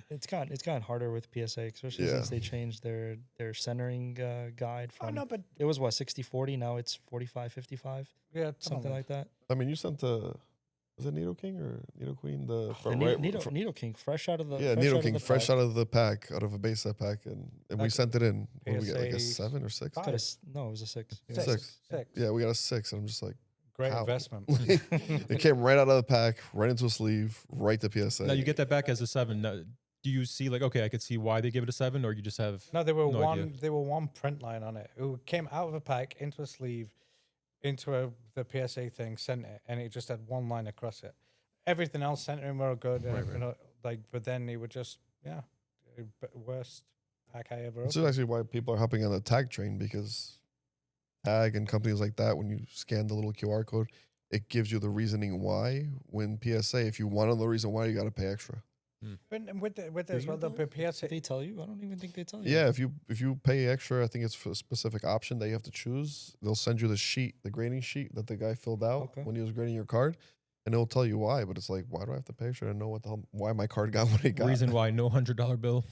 S4: it's gotten harder with PSA, especially
S1: Yeah.
S4: since they changed their centering guide
S2: Oh
S4: from.
S2: no, but
S4: It was what 60-40. Now it's 45-55,
S2: yeah,
S4: something like that.
S1: I mean, you sent was it Nido King or Nido Queen?
S4: The
S1: From
S4: Nido King, fresh out of the
S1: Nido King, fresh out of the pack, out of a base set pack, and we
S2: Okay.
S1: sent it in. What did we get, like a
S2: PSA
S1: 7 or 6?
S2: five.
S4: No, it was a 6.
S2: Six.
S1: Six.
S2: Six.
S1: Yeah, we got a 6, and I'm just like,
S2: Great
S1: how?
S2: investment.
S1: It came right out of the pack, right into a sleeve, right to PSA.
S3: Now you get that back as a 7. Now, do you see like, okay, I could see why they give it a 7, or you just have
S2: No, there were
S3: No
S2: one.
S3: idea.
S2: There were one print line on it. It came out of a pack into a sleeve, into the PSA thing, sent it, and it just had one line across it. Everything else centering were good,
S3: Right.
S2: you know, like, but then it would just worst pack I ever
S1: This is
S2: opened.
S1: actually why people are hopping on the tag train, because tag and companies like that, when you scan the little QR code, it gives you the reasoning why. When PSA, if you want to know the reason why, you got to pay extra.
S2: But with it
S4: Do
S2: as
S4: you
S2: well, the
S4: though?
S2: PSA.
S4: They tell you? I don't even think they tell you.
S1: Yeah, if you pay extra, I think it's for a specific option that you have to choose. They'll send you the sheet, the grading sheet that the guy filled out
S4: Okay.
S1: when he was grading your card, and it'll tell you why. But it's like, why do I have to pay extra to know what the hell, why my card got what it got?
S3: reason why no $100 bill?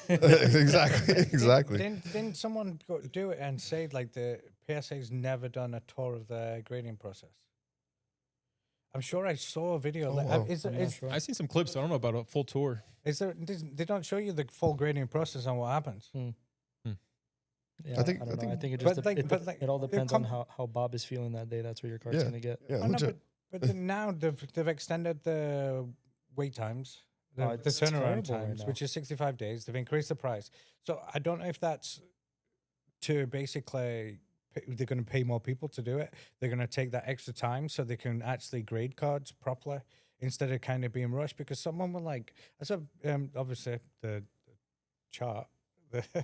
S1: exactly.
S2: Didn't someone do it and say like the PSA's never done a tour of the grading process? I'm sure I saw a video.
S1: Oh,
S2: like,
S1: wow.
S2: is
S4: I'm not sure.
S3: I've seen some clips. I don't know about a full tour.
S2: they don't show you the full grading process on what happens.
S4: Yeah,
S1: I think-
S4: don't
S1: I
S4: know.
S1: think-
S4: I think it
S2: But
S4: just
S2: like-
S4: it,
S2: but like,
S4: it all
S2: the
S4: depends on how Bob is feeling that day. That's what your card's
S1: Yeah.
S4: gonna get.
S1: Yeah,
S2: Oh, no,
S1: legit.
S2: but then now they've extended the wait times, the
S4: Oh, it's
S2: turnaround
S4: terrible right
S2: times,
S4: now.
S2: which is 65 days. They've increased the price. So I don't know if that's to basically they're going to pay more people to do it. They're going to take that extra time so they can actually grade cards properly instead of kind of being rushed. Because someone will like, I saw obviously the chart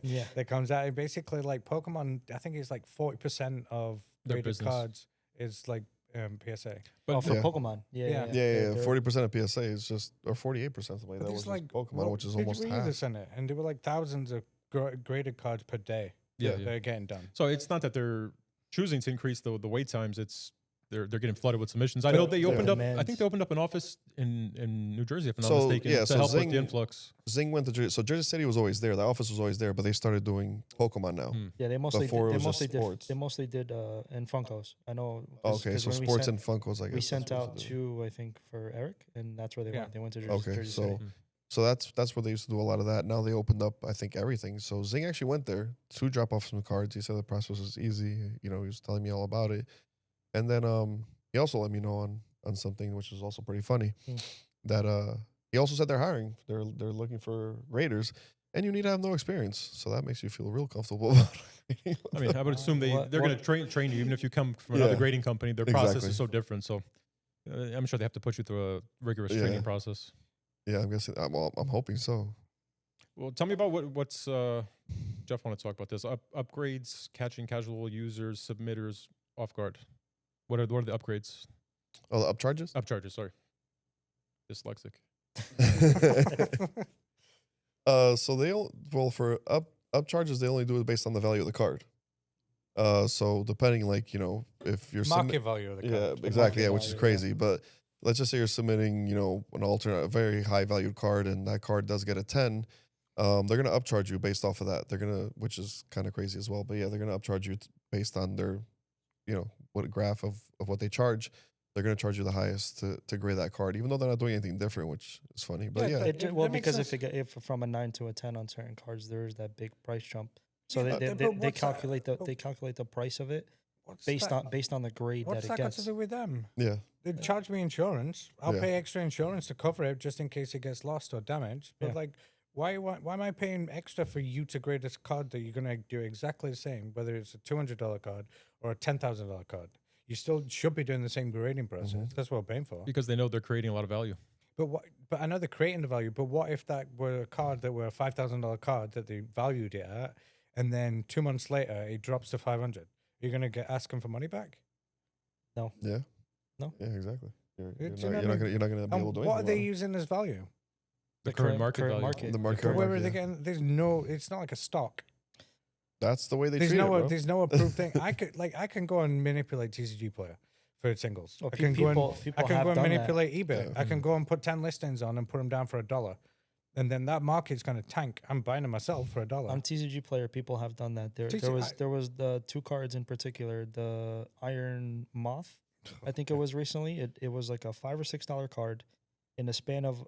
S4: Yeah.
S2: that comes out. It basically like Pokemon, I think it's like 40% of
S3: Their
S2: graded
S3: business.
S2: cards is like PSA.
S3: But
S4: Oh, for
S1: Yeah.
S4: Pokemon. Yeah.
S2: Yeah.
S1: Yeah,
S4: they're-
S1: 40% of PSA is just, or 48% something like
S2: But
S1: that
S2: there's
S1: was just Pokemon, which is
S2: did
S1: almost
S2: we
S1: half.
S2: this in it? And there were like thousands of graded cards per day.
S3: yeah,
S2: that
S3: yeah.
S2: they're getting done.
S3: So it's not that they're choosing to increase the wait times. It's they're getting flooded with submissions. I
S2: But
S3: know they
S1: yeah.
S3: opened up. I
S4: Demands.
S3: think they opened up an office in New Jersey, if I'm
S1: So,
S3: not mistaken,
S1: yeah,
S3: to
S1: so
S3: help with
S1: Zing-
S3: the influx.
S1: Zing went to Jersey. So Jersey City was always there. The office was always there, but they started doing Pokemon now.
S4: Yeah, they mostly
S1: Before it
S4: did,
S1: was just sports.
S4: they mostly did in Funkos. I know. 'cause-
S1: Okay,
S4: 'cause
S1: so
S4: when we
S1: sports
S4: sent-
S1: and Funkos, I guess.
S4: we
S1: that's
S4: sent
S1: what
S4: out
S1: they do.
S4: 2, I think, for Eric, and that's where they
S2: Yeah.
S4: went. They went to Jersey,
S1: Okay,
S4: Jersey
S1: so
S4: City.
S1: So that's where they used to do a lot of that. Now they opened up, I think, everything. So Zing actually went there to drop off some cards. He said the process was easy. You know, he was telling me all about it. And then he also let me know on something which is also pretty funny. That he also said they're hiring. They're looking for graders, and you need to have no experience. So that makes you feel real comfortable about it.
S3: I mean, I would assume they're going to train you, even if you come from another grading company. Their process
S1: Exactly.
S3: is so different. So I'm sure they have to put you through a rigorous training process.
S1: Yeah, I'm guessing. I'm hoping so.
S3: Well, tell me about what's Jeff want to talk about this. Upgrades, catching casual users, submitters off guard. What are the upgrades?
S1: Oh, the upcharges?
S3: Upcharges, sorry. Dyslexic.
S1: So for upcharges they only do it based on the value of the card. So depending, like, you know, if you're
S2: Market value of the card.
S1: yeah, exactly, yeah, which is
S4: value,
S1: crazy. But let's just say you're submitting, you know, an alternate, a very high valued card, and that card does get a 10. They're gonna upcharge you based off of that. They're gonna, which is kind of crazy as well. But yeah, they're gonna upcharge you based on their, you know, what graph of what they charge. They're gonna charge you the highest to grade that card, even though they're not doing anything different, which is funny. But yeah,
S4: Well,
S2: that makes
S4: because
S2: sense.
S4: if from a 9 to a 10 on certain cards, there is that big price jump. So
S2: Yeah,
S4: they
S2: but what's that-
S4: calculate the price of it
S2: What's
S4: based
S2: that-
S4: on the grade
S2: What's
S4: that
S2: that
S4: it
S2: got
S4: gets.
S2: to do with them?
S1: yeah,
S2: They charge me insurance. I'll
S1: Yeah.
S2: pay extra insurance to cover it just in case it gets lost or damaged. But
S4: Yeah.
S2: like, why am I paying extra for you to grade this card that you're gonna do exactly the same, whether it's a $200 card or a $10,000 card? You still should be doing the same grading process. That's what we're paying for.
S3: Because they know they're creating a lot of value.
S2: But I know they're creating the value. But what if that were a card that were a $5,000 card that they valued it at, and then 2 months later it drops to 500? You're gonna ask them for money back?
S1: yeah,
S4: No.
S1: yeah, exactly. You're
S2: It's
S1: not
S2: another-
S1: you're not gonna be
S2: And
S1: able to do
S2: what are
S1: anything
S2: they
S1: about it.
S2: using as value?
S3: The current market value.
S1: The market
S2: But where
S1: value,
S2: are they
S1: yeah.
S2: getting? There's no. It's not like a stock.
S1: That's the way they
S2: There's
S1: treat it,
S2: no.
S1: bro.
S2: There's no approved thing. I can go and manipulate TCG player for singles.
S4: Well,
S2: I can go and
S4: people
S2: I can
S4: have
S2: go and
S4: done that.
S2: manipulate eBay.
S1: Yeah.
S2: I can go and put 10 listings on and put them down for $1, and then that market's going to tank. I'm buying them myself for $1.
S4: On TCG Player, people have done that. There was the two cards in particular, the Iron Moth. I think it was recently. It was like a $5 or $6 card. In the span of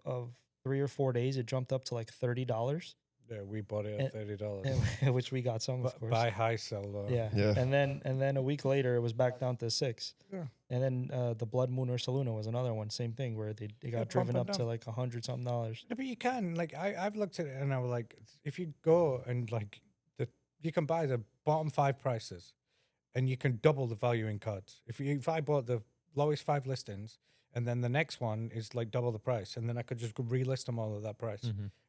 S4: 3 or 4 days, it jumped up to like $30,
S2: Yeah, we bought it at $30.
S4: which we got some, of course.
S2: Buy high, sell low.
S4: Yeah.
S1: Yeah.
S4: And then a week later, it was back down to 6.
S2: Yeah.
S4: And then the Blood Moon or Saluna was another one. Same thing where they got
S2: Yeah,
S4: driven
S2: pump
S4: up
S2: it
S4: to
S2: down.
S4: like $100-something.
S2: Yeah, but you can, like, I've looked at it and I was like, if you go and like you can buy the bottom 5 prices and you can double the value in cards. If I bought the lowest 5 listings and then the next one is like double the price, and then I could just relist them all at that price,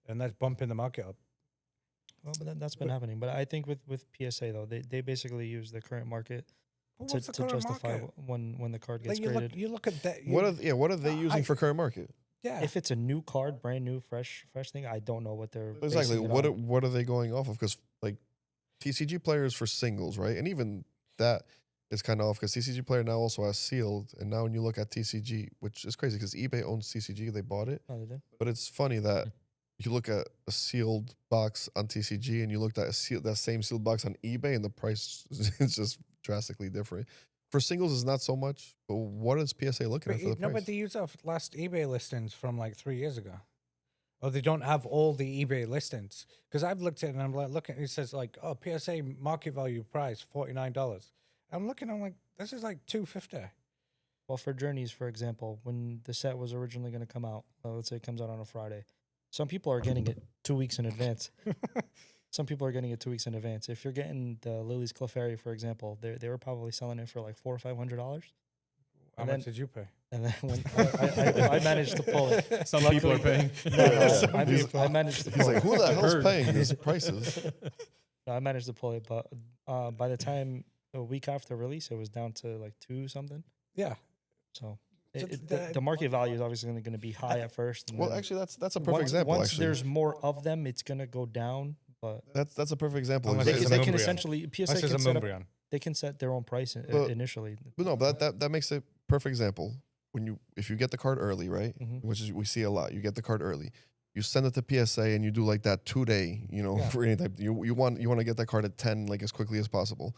S2: and that's bumping the market up.
S4: Well, but that's been happening. But I think with PSA though, they basically use the current market
S2: But
S4: to
S2: what's the current
S4: justify
S2: market?
S4: when the card
S2: Like
S4: gets graded.
S2: you look at that.
S1: What are they using for current market?
S2: Yeah.
S4: If it's a new card, brand new, fresh thing, I don't know what they're
S1: Exactly.
S4: basing it
S1: What
S4: on.
S1: what are they going off of? Because like TCG players for singles, right? And even that is kind of off because TCG player now also has sealed. And now when you look at TCG, which is crazy because eBay owns TCG, they bought it.
S4: Oh, they did?
S1: But it's funny that you look at a sealed box on TCG and you looked at that same sealed box on eBay, and the price is just drastically different. For singles, it's not so much. But what is PSA looking at for the
S2: no,
S1: price?
S2: but they use our last eBay listings from like 3 years ago. Or they don't have all the eBay listings. Because I've looked at it and I'm like, looking, it says like, oh, PSA market value price, $49. I'm looking, I'm like, this is like $250.
S4: Well, for Journeys, for example, when the set was originally going to come out, let's say it comes out on a Friday, some people are getting it 2 weeks in advance. Some people are getting it 2 weeks in advance. If you're getting the Lily's Clefairy, for example, they were probably selling it for like $400 or $500.
S2: How
S4: And
S2: much
S4: then-
S2: did you pay?
S4: And then when I managed to pull it.
S3: Some people are paying.
S4: I managed to
S1: He's
S4: pull
S1: like,
S4: it.
S1: who the hell's
S3: Heard.
S1: paying these prices?
S4: No, I managed to pull it, but by the time a week after release, it was down to like 2 something.
S2: Yeah.
S4: So
S2: So
S4: the market value is obviously going to be high at first. And
S1: Well,
S4: then
S1: actually, that's a perfect
S4: once,
S1: example.
S4: Once
S1: Actually,
S4: there's more of them, it's going to go down. But
S1: that's a perfect example.
S2: Unless
S4: they,
S2: it's
S1: It's
S2: a
S4: they can
S2: Mumbrian.
S4: essentially PSA
S2: This is
S4: can
S2: a
S4: set up,
S2: Mumbrian.
S4: they can set their own price
S1: But-
S4: initially.
S1: But no, but that makes a perfect example. If you get the card early, right?
S4: Mhm.
S1: Which is we see a lot. You get the card early. You send it to PSA and you do like that 2 day,
S2: Yeah.
S1: for any type. You want to get that card at 10 like as quickly as possible.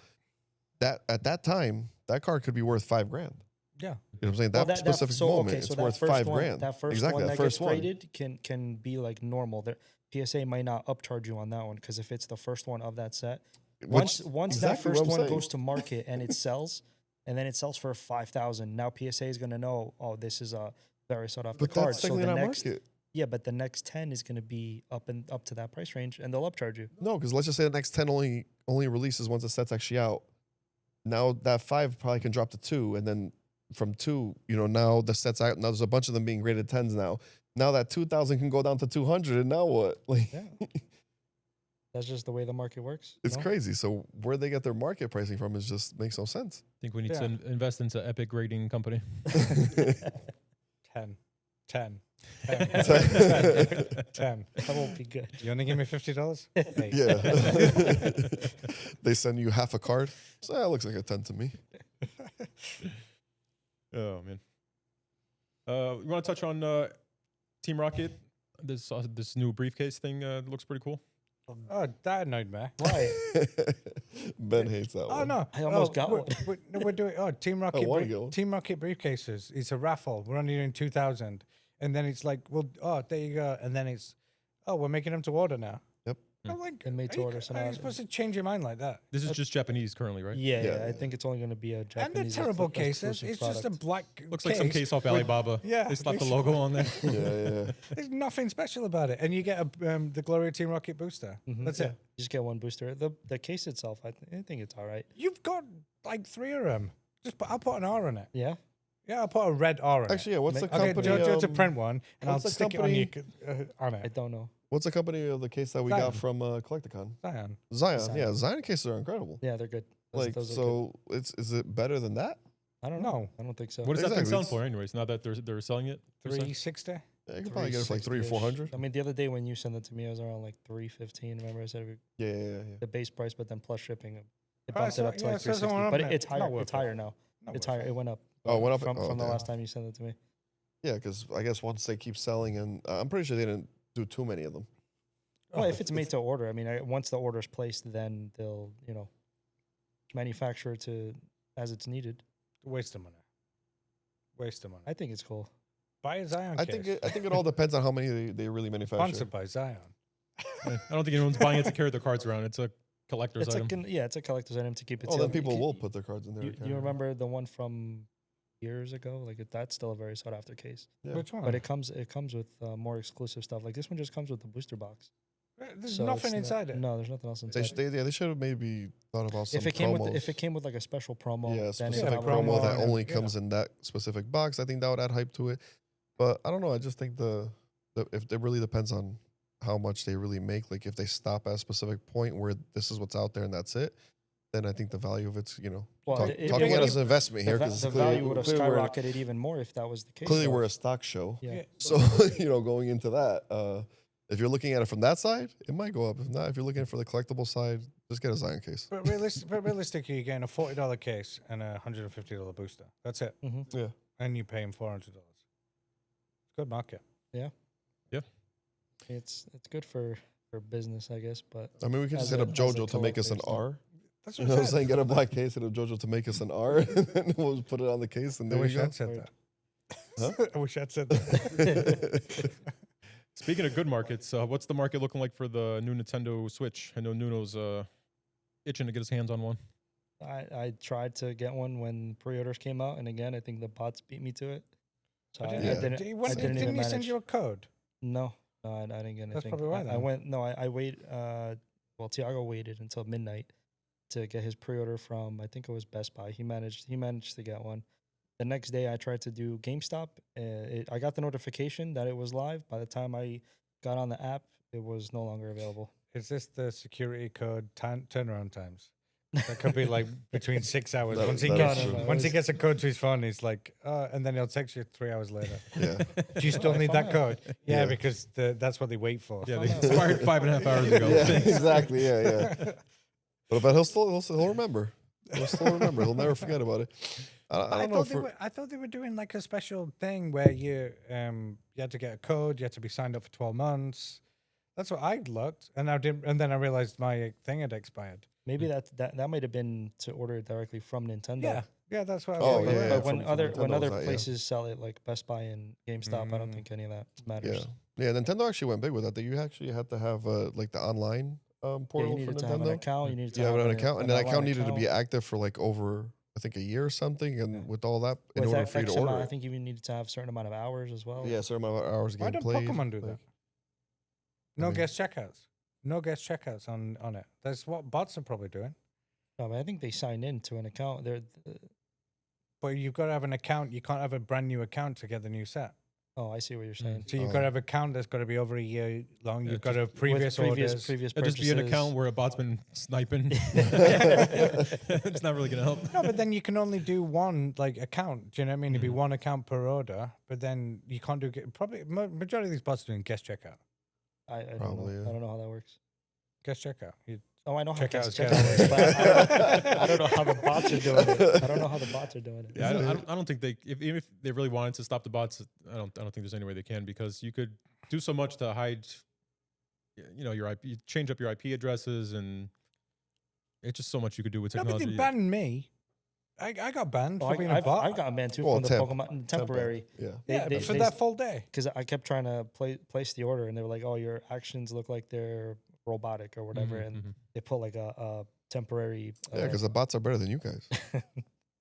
S1: That at that time, that card could be worth $5,000.
S2: Yeah.
S1: You know what I'm saying?
S4: Well,
S1: That specific moment, it's
S4: that
S1: worth
S4: first
S1: $5,000.
S4: That first
S1: exactly,
S4: one
S1: that
S4: that
S1: first
S4: gets
S1: one.
S4: traded can be like normal. The PSA might not upcharge you on that one because if it's the first one of that set, once that
S1: exactly
S4: first
S1: what I'm
S4: one
S1: saying.
S4: goes to market and it sells, and then it sells for 5,000. Now PSA is gonna know, oh, this is a very sought after
S1: But
S4: card.
S1: that's
S4: So
S1: technically
S4: the
S1: not
S4: next,
S1: market.
S4: yeah, but the next 10 is gonna be up to that price range, and they'll upcharge you.
S1: No, because let's just say the next 10 only releases once the set's actually out. Now that 5 probably can drop to 2, and then from 2, now the set's out. Now there's a bunch of them being graded 10s now. Now that 2,000 can go down to 200, and now what? Like,
S4: Yeah. That's just the way the market works.
S1: it's crazy. So where they get their market pricing from is just makes no sense.
S3: I think we need
S2: Yeah.
S3: to invest into Epic grading company.
S2: 10. 10.
S1: 10.
S2: 10.
S4: That won't be good.
S2: You only give me $50? Hey.
S1: Yeah. They send you half a card. So that looks like a 10 to me.
S3: Oh man. You want to touch on Team Rocket? This new briefcase thing looks pretty cool.
S2: Oh, that annoyed me.
S4: Why?
S1: Ben hates that
S2: Oh
S1: one.
S2: no!
S4: I almost got one.
S2: We're doing Team Rocket.
S1: wanna get one.
S2: Team Rocket briefcases. It's a raffle. We're only doing 2,000, and then it's like, well, there you go, and then it's, we're making them to order now.
S1: Yep.
S2: I'm like,
S4: And made to order some
S2: Are you
S4: others.
S2: supposed to change your mind like that?
S3: This is just Japanese currently, right?
S4: Yeah,
S1: Yeah.
S4: I think it's only going to be a
S2: And
S4: Japanese.
S2: they're terrible
S4: exclusive
S2: cases. It's just a
S4: product.
S2: black.
S3: Looks like some case off
S2: with-
S3: Alibaba.
S2: Yeah,
S3: They slapped the
S2: they-
S3: logo on there.
S1: Yeah.
S2: There's nothing special about it, and you get the Gloria Team Rocket booster.
S4: Mhm.
S2: That's
S4: Yeah.
S2: it.
S4: You just get one booster. The case itself, I think it's all right.
S2: You've got like 3 of them. I'll put an R on it.
S4: Yeah.
S2: Yeah, I'll put a red R on
S1: Actually, yeah. What's the
S2: it. Okay,
S1: company?
S2: do it to print one, and I'll
S1: what's the
S2: stick
S1: company-
S2: it on
S4: I
S2: it.
S4: don't know.
S1: What's the company of the case that we
S2: Zion.
S1: got from Collecticon?
S2: Zion.
S1: Zion.
S4: Zion.
S1: Yeah, Zion cases are incredible.
S4: Yeah, they're good.
S1: Like,
S4: those are
S1: so is it better than that?
S4: good. I don't know.
S2: No.
S4: I don't think so.
S3: What is that thing
S1: Exactly,
S3: selling
S1: it's-
S3: for, anyways? Now that they're selling it, they're saying?
S2: 360.
S1: Yeah, you can probably get it for like 300 or
S4: 360-ish.
S1: 400.
S4: I mean, the other day when you sent it to me, it was around like 315. Remember, I said
S1: Yeah.
S4: the base price, but then plus shipping, it
S2: Oh,
S4: bumped it
S2: so-
S4: up to
S2: yeah,
S4: like
S2: so it's
S4: 360.
S2: one
S4: But
S2: up,
S4: it's
S2: it's not
S4: higher.
S2: worth
S4: It's
S2: it.
S4: higher now.
S2: Not
S4: It's
S2: worth
S4: higher. It went up.
S1: Oh, it went up?
S4: from
S1: Oh,
S4: the
S1: damn.
S4: last time you sent it to me.
S1: Yeah, because I guess once they keep selling, and I'm pretty sure they didn't do too many of them.
S4: Well, if it's made to order, I mean, once the order is placed, then they'll manufacture it as it's needed.
S2: Waste of money. Waste of money.
S4: I think it's cool.
S2: Buy a Zion
S1: I
S2: case.
S1: think it all depends on how many they really manufacture.
S2: Sponsored by Zion.
S3: I don't think anyone's buying it to carry their cards around. It's a collector's
S4: It's
S3: item.
S4: it's a collector's item to keep it.
S1: Oh, then
S4: sealed.
S1: people will put their cards in there.
S4: You remember the one from years ago? Like that's still a very sought after case.
S1: Yeah.
S2: Which one?
S4: But it comes with more exclusive stuff. Like this one just comes with the booster box.
S2: There's
S4: So
S2: nothing
S4: it's
S2: inside
S4: not,
S2: it.
S4: No, there's nothing else
S1: They,
S4: inside.
S1: they should have maybe thought about some
S4: If it came
S1: promos.
S4: with like a special promo,
S1: yeah,
S4: then
S1: specific
S2: Yeah,
S1: promo,
S2: promo
S1: that
S2: and-
S1: only
S2: yeah.
S1: comes in that specific box. I think that would add hype to it. But I don't know. I just think if it really depends on how much they really make. Like if they stop at a specific point where this is what's out there and that's it, then I think the value of it's
S4: Well,
S1: talking
S4: it
S1: about it
S4: would-
S1: as an investment here
S4: the
S1: because
S4: value would have skyrocketed even more if that was the case.
S1: Clearly,
S4: though.
S1: we're a stock show.
S4: Yeah.
S1: So going into that, if you're looking at it from that side, it might go up. If not, if you're looking for the collectible side, just get a Zion case.
S2: But realistically, you're getting a $40 case and a $150 booster. That's it.
S4: Mm-hmm.
S1: Yeah.
S2: And you're paying $400. Good market.
S4: It's good for business, I guess. But
S1: I mean, we could
S4: As
S1: just hit
S4: a-
S1: up
S4: as a
S1: JoJo to make us an
S4: collector,
S1: R.
S2: That's
S1: You
S2: what
S1: know what I'm
S2: I
S1: saying?
S2: said.
S1: Get a black case, hit up JoJo to make us an R, and then we'll put it on the case, and
S2: I
S1: there
S2: wish
S1: you go.
S2: I'd said that.
S1: Huh?
S2: I wish I'd said that.
S3: Speaking of good markets, what's the market looking like for the new Nintendo Switch? I know Nuno's itching to get his hands on one.
S4: I tried to get one when pre-orders came out, and again, I think the bots beat me to it. So I
S2: Didn't-
S1: Yeah.
S4: didn't.
S2: Did-
S4: I
S2: when-
S4: didn't
S2: didn't
S4: even
S2: he send
S4: manage.
S2: you a code?
S4: No, I didn't get anything.
S2: That's probably why
S4: I
S2: then.
S4: went. No, I wait. Well, Tiago waited until midnight to get his pre-order from. I think it was Best Buy. He managed to get one. The next day, I tried to do GameStop. I got the notification that it was live. By the time I got on the app, it was no longer available.
S2: Is this the security code turnaround times? That could be like between 6 hours.
S1: That-
S2: Once he
S1: that
S2: gets
S1: is true.
S2: once he gets a code to his phone, he's like, and then he'll text you 3 hours later.
S1: Yeah.
S2: Do you still
S4: I
S2: need
S4: found
S2: that code? Yeah,
S1: Yeah.
S2: because that's what they wait for.
S3: Yeah,
S4: Oh,
S3: they
S4: no.
S3: expired 5.5 hours ago.
S1: Yeah,
S3: Thanks.
S1: exactly. Yeah. But he'll remember. He'll still remember. He'll never forget about it. I don't know.
S2: I thought they were doing like a special thing where you had to get a code, you had to be signed up for 12 months. That's what I looked, and then I realized my thing had expired.
S4: Maybe that might have been to order it directly from Nintendo.
S2: Yeah. Yeah, that's what.
S1: Oh,
S2: I was
S1: yeah,
S4: But
S1: from
S4: when other
S1: Nintendo, yeah.
S4: places sell it, like Best Buy and GameStop, I don't think any of that
S1: Yeah,
S4: matters.
S1: yeah. Nintendo actually went big with that. That you actually had to have like the online
S4: Yeah,
S1: portal
S4: you
S1: for
S4: needed to have an
S1: Nintendo.
S4: account. You needed to
S1: You have
S4: have
S1: an account, and that
S4: online
S1: account needed to be active for like over, I think, a year or something. And
S2: Yeah.
S1: with all that, in
S4: With
S1: order for you
S4: X
S1: to order,
S4: amount, I
S1: it.
S4: think you needed to have a certain amount of hours as well.
S1: Yeah, a certain amount of hours
S2: Why
S1: game
S2: don't
S1: played.
S2: Pokemon do that?
S1: like-
S2: No
S1: mean-
S2: guest checkouts. No guest checkouts on it. That's what bots are probably doing.
S4: No, but I think they sign in to an account.
S2: But you've got to have an account. You can't have a brand new account to get the new set.
S4: Oh, I see what you're saying.
S2: So you've got to have an account that's got to be over a year long.
S3: Yeah,
S2: You've got to have
S4: With
S2: previous orders.
S4: previous
S3: It'd just be an
S4: purchases.
S3: account where a bot's been sniping. It's not really gonna help.
S2: No, but then you can only do one like account. Do you know what I mean? It'd be one account per order, but then you can't do probably majority of these bots are doing guest checkout.
S4: I don't
S1: Probably,
S4: know.
S1: yeah.
S4: I don't know how that works.
S2: Guest checkout.
S4: Oh, I know how
S2: Check out
S4: guest
S2: his
S4: checkout works, but I don't know how the bots are doing it. I don't know how the bots are doing it.
S3: Yeah, I don't think they, even if they really wanted to stop the bots, I don't think there's any way they can, because you could do so much to hide, your IP, you change up your IP addresses, and it's just so much you could do with
S2: No, but
S3: technology.
S2: they banned me. I got banned
S4: Oh,
S2: for being a bot.
S4: I've gotten banned too
S1: Well,
S4: from the
S1: temp-
S4: Pokemon temporary.
S1: Yeah.
S2: yeah, for that full day.
S4: Because I kept trying to place the order, and they were like, "Oh, your actions look like they're robotic or whatever,"
S3: Mhm,
S4: and
S3: mhm.
S4: they put like a temporary.
S1: Yeah, because the bots are better than you guys.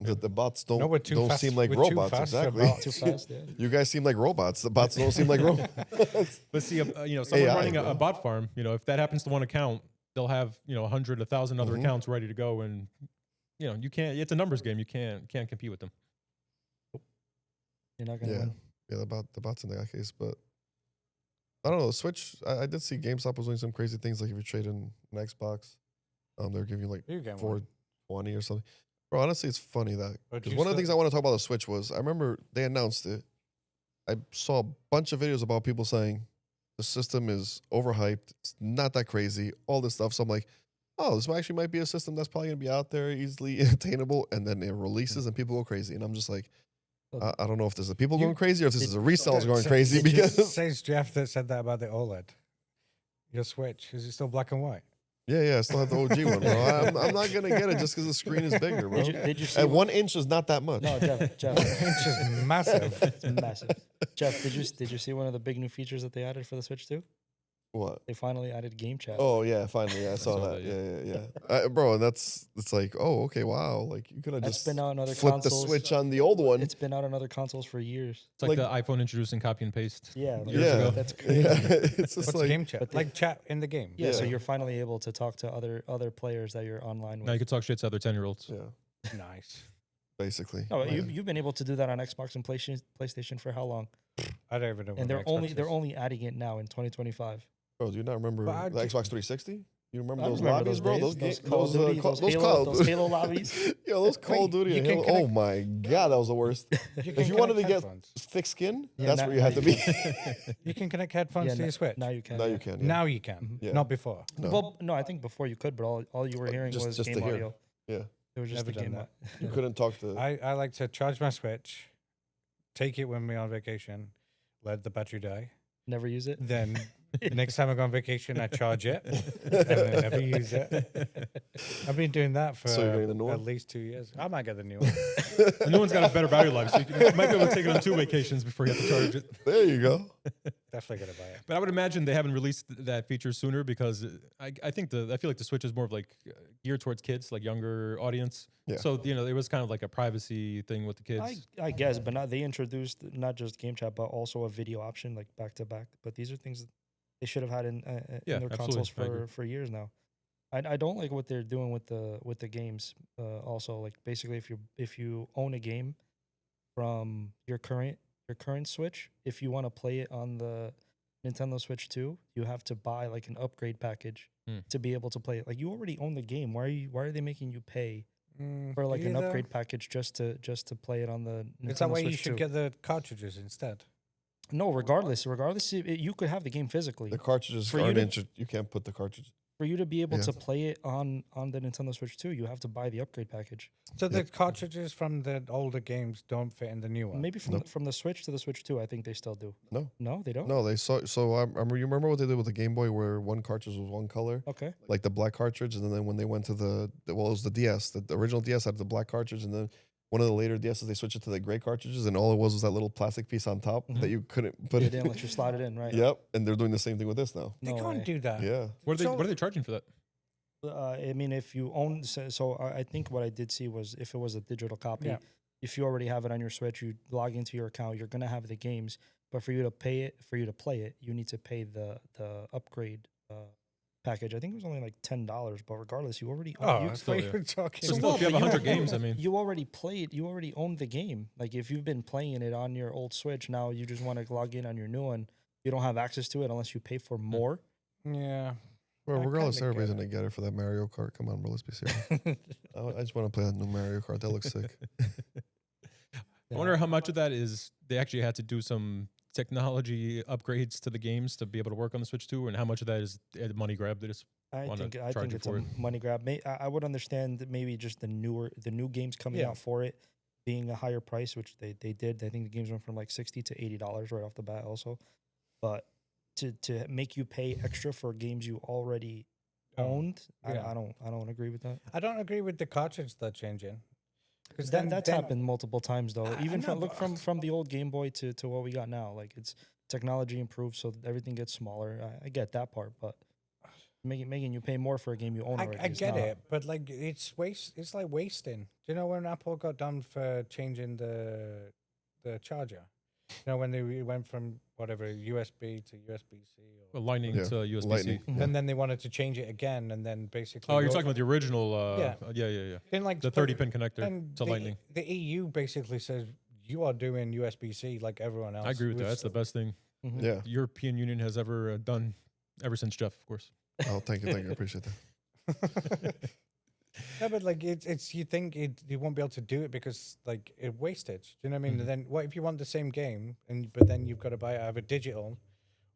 S1: The bots don't
S2: No, we're too
S1: don't
S2: fast-
S1: seem like
S2: we're too
S1: robots.
S2: fast for
S1: Exactly.
S2: bots.
S4: too fast. Yeah.
S1: You guys seem like robots. The bots don't seem like robots.
S3: But see, someone
S1: AI,
S3: running a
S1: bro.
S3: bot farm, if that happens to one account, they'll have 100, 1,000 other
S1: Mhm.
S3: accounts ready to go, and you can't. It's a numbers game. You can't compete with them.
S4: You're not gonna
S1: Yeah.
S4: win.
S1: Yeah, the bots in that case, but I don't know. Switch. I did see GameStop was doing some crazy things, like if you trade in an Xbox, they're giving you like
S2: You get one.
S1: $420 or something. Bro, honestly, it's funny that
S2: But
S1: because
S2: you
S1: one of the
S2: still-
S1: things I want to talk about the Switch was I remember they announced it. I saw a bunch of videos about people saying the system is overhyped. It's not that crazy. All this stuff. So I'm like, oh, this actually might be a system that's probably gonna be out there, easily attainable. And then it releases and people go crazy. And I'm just like,
S4: So
S1: I don't know if this is the people
S2: You-
S1: going crazy or if this is the resellers
S2: That
S1: going
S2: sa-
S1: crazy
S2: it just
S1: because
S2: says Jeff that said that about the OLED. Your Switch, is it still black and white?
S1: yeah, I still have the OG one, bro. I'm not gonna get it just because the screen is bigger, bro.
S4: Did you see?
S1: And 1 inch is not that much.
S4: No, Jeff,
S2: Inch is massive.
S4: it's massive. Jeff, did you see one of the big new features that they added for the Switch too?
S1: What?
S4: They finally added game chat.
S1: Oh yeah, finally, yeah, I saw
S3: saw
S1: that.
S3: that,
S1: Yeah. Bro, and it's like, oh, okay, wow. Like you could have
S4: That's
S1: just
S4: been out on other
S1: flipped the
S4: consoles.
S1: switch on the old one.
S4: It's been out on other consoles for years.
S3: It's like,
S1: Like-
S3: the iPhone introducing copy and paste.
S4: Yeah,
S3: Years
S1: yeah,
S3: ago.
S4: that's crazy.
S1: Yeah, it's just
S2: What's
S1: like
S2: game chat?
S4: but they-
S2: Like chat in the game.
S4: Yeah, so
S1: Yeah.
S4: you're finally able to talk to other players that you're online with.
S3: Now you can talk shit to other 10-year-olds.
S1: yeah,
S2: Nice.
S1: basically.
S4: No,
S1: Yeah.
S4: you've been able to do that on Xbox and PlayStation for how long?
S2: I don't even know.
S4: And
S2: what
S4: they're
S2: my
S4: only
S2: Xbox
S4: they're
S2: is.
S4: only adding it now in 2025.
S1: Bro, do you not remember
S2: But I
S1: the
S2: ju-
S1: Xbox 360? You remember
S4: I
S1: those
S4: remember
S1: lobbies,
S4: those
S1: bro?
S4: days,
S1: Those
S4: those
S1: ga-
S4: Call of Duty,
S1: Call-
S4: those
S1: Call of
S4: those
S1: Duty.
S4: Halo lobbies.
S1: Yeah, those Call of
S2: Wait,
S1: Duty
S2: you
S1: and
S2: can
S1: Halo. Oh
S2: connect-
S1: my god, that was the worst.
S2: You
S1: If you wanted to
S2: connect
S1: get
S2: headphones.
S1: thick skin,
S4: Yeah,
S1: that's
S4: now-
S1: where you had
S4: now
S1: to
S4: you
S1: be.
S2: You can connect headphones
S4: Yeah,
S2: to your Switch.
S4: Now you can.
S1: now
S4: yeah.
S1: you can. Yeah.
S2: Now you can.
S4: Mhm.
S1: Yeah.
S2: Not before.
S1: No.
S4: Well, no, I think before you could, but all you were hearing
S1: Just-
S4: was
S1: just to
S4: game
S1: hear.
S4: audio.
S1: Yeah.
S4: It was just
S2: Never
S4: the
S2: done
S4: game.
S2: that.
S1: You couldn't talk to.
S2: I like to charge my Switch, take it with me on vacation, let the battery die.
S4: Never use it.
S2: Then next time I go on vacation, I charge it and then never use it. I've been doing that for
S1: So you're getting the new
S2: at
S1: one?
S2: least 2 years. I might get the new one.
S3: The new one's got a better battery life, so you might be able to take it on 2 vacations before you have to charge it.
S1: There you go.
S2: Definitely gonna buy it.
S3: But I would imagine they haven't released that feature sooner because I feel like the Switch is more of like geared towards kids, like younger audience.
S1: Yeah.
S3: So it was kind of like a privacy thing with the kids.
S4: I guess, but they introduced not just game chat, but also a video option like back to back. But these are things that they should have had in
S3: Yeah,
S4: their
S3: absolutely.
S4: consoles
S3: I agree.
S4: for years now. I don't like what they're doing with the games. Also, like basically, if you own a game from your current Switch, if you want to play it on the Nintendo Switch 2, you have to buy like an upgrade package
S3: Hmm.
S4: to be able to play it. Like you already own the game. Why are they making you pay for like
S2: Do
S4: an
S2: you though?
S4: upgrade package just to play it on the Nintendo
S2: Is that why
S4: Switch
S2: you should
S4: 2?
S2: get the cartridges instead?
S4: No, regardless, you could have the game physically.
S1: The cartridges
S4: For you
S1: aren't
S4: to-
S1: inter- You can't put the cartridge.
S4: For you to be able
S1: Yeah.
S4: to play it on the Nintendo Switch 2, you have to buy the upgrade package.
S2: So the cartridges from the older games don't fit in the new one.
S4: Maybe from the Switch to the Switch 2, I think they still do.
S1: No.
S4: No, they don't.
S1: No, they saw. So I remember. You remember what they did with the Game Boy, where one cartridge was one color,
S4: Okay.
S1: like the black cartridge, and then when they went to it was the DS. The original DS had the black cartridge, and then one of the later DSs, they switched it to the gray cartridges, and all it was that little plastic piece on top that you couldn't put
S4: They
S1: it.
S4: didn't let you slide it in, right?
S1: Yep, and they're doing the same thing with this now.
S2: They
S4: No
S2: can't
S4: way.
S2: do that.
S1: Yeah,
S3: What are they charging for that?
S4: I mean, if you own, so I think what I did see was if it was a digital copy,
S2: Yeah.
S4: if you already have it on your Switch, you log into your account, you're gonna have the games. But for you to play it, you need to pay the upgrade package. I think it was only like $10. But regardless, you already
S2: Oh,
S4: you,
S2: that's
S3: still,
S2: what
S3: yeah.
S2: you're talking
S3: So
S4: So
S3: still,
S2: about.
S3: if you have
S4: but
S3: 100 games, I mean,
S4: you already played. You already own the game. Like if you've been playing it on your old Switch, now you just want to log in on your new one. You don't have access to it unless you pay for more.
S2: Yeah.
S1: well,
S2: I
S1: regardless,
S2: kinda
S1: everybody's
S2: get
S1: gonna get it for that Mario Kart. Come on, bro, let's be serious. I just want to play that new Mario Kart. That looks sick.
S3: I wonder how much of that is they actually had to do some technology upgrades to the games to be able to work on the Switch 2, and how much of that is a money grab. They just
S4: I
S3: wanna
S4: think
S3: charge you
S4: it's
S3: for
S4: a
S3: it.
S4: money grab. I would understand that maybe just the new games coming
S2: Yeah.
S4: out for it being a higher price, which they did. I think the games went from like $60 to $80 right off the bat also. But to make you pay extra for games you already owned,
S2: yeah.
S4: I don't agree with that.
S2: I don't agree with the cartridge they're changing. Because
S4: That's happened multiple times though.
S2: I
S4: Even
S2: know,
S4: from the old Game Boy to what we got now. Like it's technology improves, so everything gets smaller. I get that part, but making you pay more for a game you own already.
S2: I
S4: is
S2: get
S4: not-
S2: it, but like it's like wasting. Do you know when Apple got done for changing the charger? You know when they went from whatever USB to USB-C, or,
S3: Lightning
S1: Yeah,
S3: to USB-C.
S1: Lightning.
S4: Mhm.
S2: and then they wanted to change it again, and then basically.
S3: Oh, you're talking about the original?
S2: Yeah.
S3: Yeah.
S2: then like
S3: The 30-pin connector
S2: and
S3: to
S2: the,
S3: Lightning.
S2: The EU basically says you are doing USB-C like everyone else.
S3: I agree with that.
S2: which-
S3: That's the best thing
S4: Mhm.
S1: Yeah.
S3: the European Union has ever done, ever since Jeff, of course.
S1: Oh, thank you. I appreciate that.
S2: No, but like it's you think you won't be able to do it because like it wastage. Do you know what I mean? And then what if you want the same game but then you've got to buy it either digital,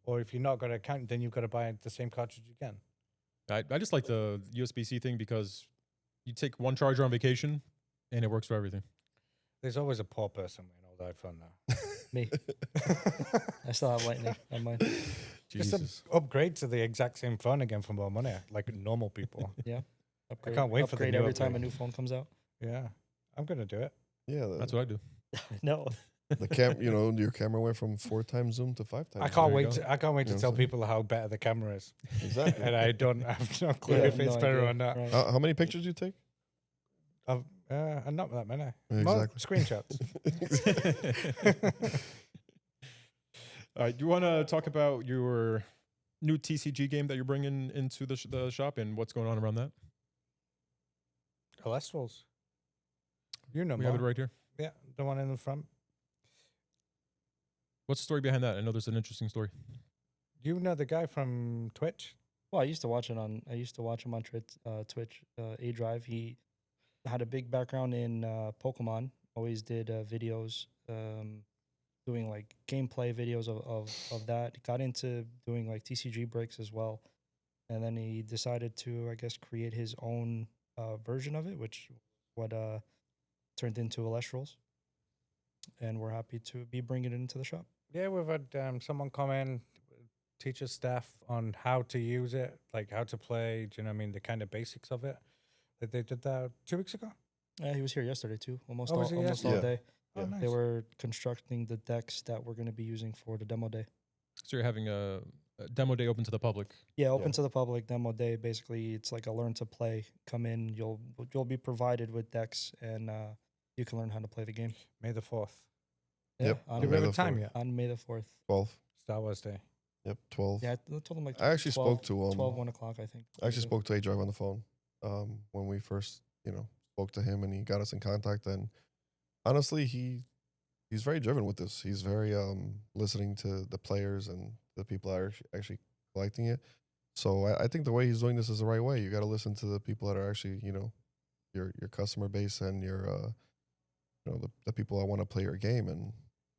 S2: or if you're not got an account, then you've got to buy the same cartridge again.
S3: I just like the USB-C thing because you take one charger on vacation and it works for everything.
S2: There's always a poor person with an old iPhone now.
S4: Me. I still have Lightning on mine.
S2: Just
S3: Jesus.
S2: upgrade to the exact same phone again for more money, like normal people.
S4: Upgrade,
S2: can't wait for the
S4: upgrade
S2: new
S4: every time a
S2: upgrade.
S4: new phone comes out.
S2: Yeah, I'm gonna do it.
S1: Yeah,
S3: That's what I do.
S4: No.
S1: your camera went from 4 times zoom to 5 times.
S2: I can't
S3: you
S2: wait.
S3: go.
S2: I can't wait
S1: You know
S2: to
S1: what
S2: tell
S1: I'm saying?
S2: people how better the camera is,
S1: Exactly.
S2: and I don't have no clue
S4: Yeah,
S2: if it's
S4: no
S2: better
S4: idea.
S2: or not.
S4: Right.
S1: How many pictures do you take?
S2: And not that many.
S1: Exactly.
S2: Screenshots.
S3: All right. Do you want to talk about your new TCG game that you're bringing into the shop and what's going on around that?
S2: Elestrals. You know
S3: We
S2: more.
S3: have it right here.
S2: Yeah, the one in the front.
S3: What's the story behind that? I know there's an interesting story.
S2: You know the guy from Twitch?
S4: Well, I used to watch him on Twitch. A Drive. He had a big background in Pokemon. Always did videos, doing like gameplay videos of that. He got into doing like TCG breaks as well, and then he decided to, I guess, create his own version of it, which what turned into Elestrals. And we're happy to be bringing it into the shop.
S2: Yeah, we've had someone come in, teach us staff on how to use it, like how to play. Do you know what I mean? The kind of basics of it. That they did that 2 weeks ago.
S4: Yeah, he was here yesterday too, almost
S2: Oh, was he
S4: all
S2: yesterday?
S4: day.
S2: Oh,
S1: Yeah.
S2: nice.
S4: They were constructing the decks that we're going to be using for the demo day.
S3: So you're having a demo day open to the public.
S4: Yeah, open
S1: Yeah.
S4: to the public demo day. Basically, it's like a learn to play. Come in, you'll be provided with decks, and you can learn how to play the game.
S2: May the 4th.
S4: Yeah,
S1: Yep.
S4: on,
S2: Do we
S1: May
S2: have a
S1: the
S2: time
S1: 4th.
S2: yet?
S4: on May the 4th.
S1: 12.
S2: Star Wars Day.
S1: Yep, 12.
S4: Yeah, I told them like
S1: I actually
S4: 12,
S1: spoke to
S4: 12, 1 o'clock, I think.
S1: I actually spoke to A Drive on the phone when we first, spoke to him, and he got us in contact. And honestly, he's very driven with this. He's very listening to the players and the people that are actually collecting it. So I think the way he's doing this is the right way. You got to listen to the people that are actually, your customer base and your the people that want to play your game,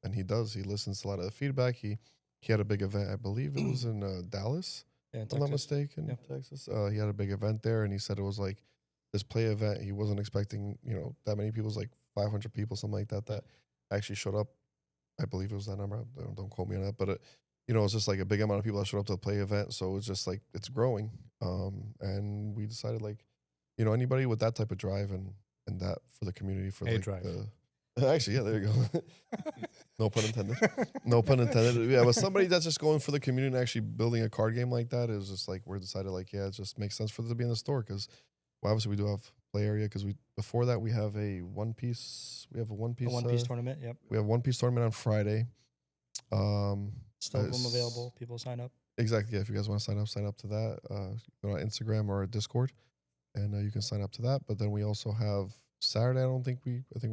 S1: and he does. He listens to a lot of the feedback. He had a big event, I believe it was in Dallas.
S4: Yeah, in
S1: If I'm not
S4: Texas.
S1: mistaken,
S4: Yeah.
S1: Texas. He had a big event there, and he said it was like this play event. He wasn't expecting, that many people. It was like 500 people, something like that, that actually showed up. I believe it was that number. Don't quote me on that, but it's just like a big amount of people that showed up to the play event. So it's just like it's growing. And we decided, like, anybody with that type of drive and and that for the community for
S2: A
S1: like
S2: drive.
S1: actually, yeah, there you go. No pun intended. No pun intended. Yeah, but somebody that's just going for the community and actually building a card game like that is just like we're decided like yeah, it just makes sense for it to be in the store because obviously we do have play area because before that we have a One Piece. We have a One Piece.
S4: The One Piece tournament. Yep.
S1: We have One Piece tournament on Friday.
S4: Still room available. People sign up.
S1: Exactly. Yeah, if you guys want to sign up to that, go on Instagram or Discord, and you can sign up to that. But then we also have Saturday. I think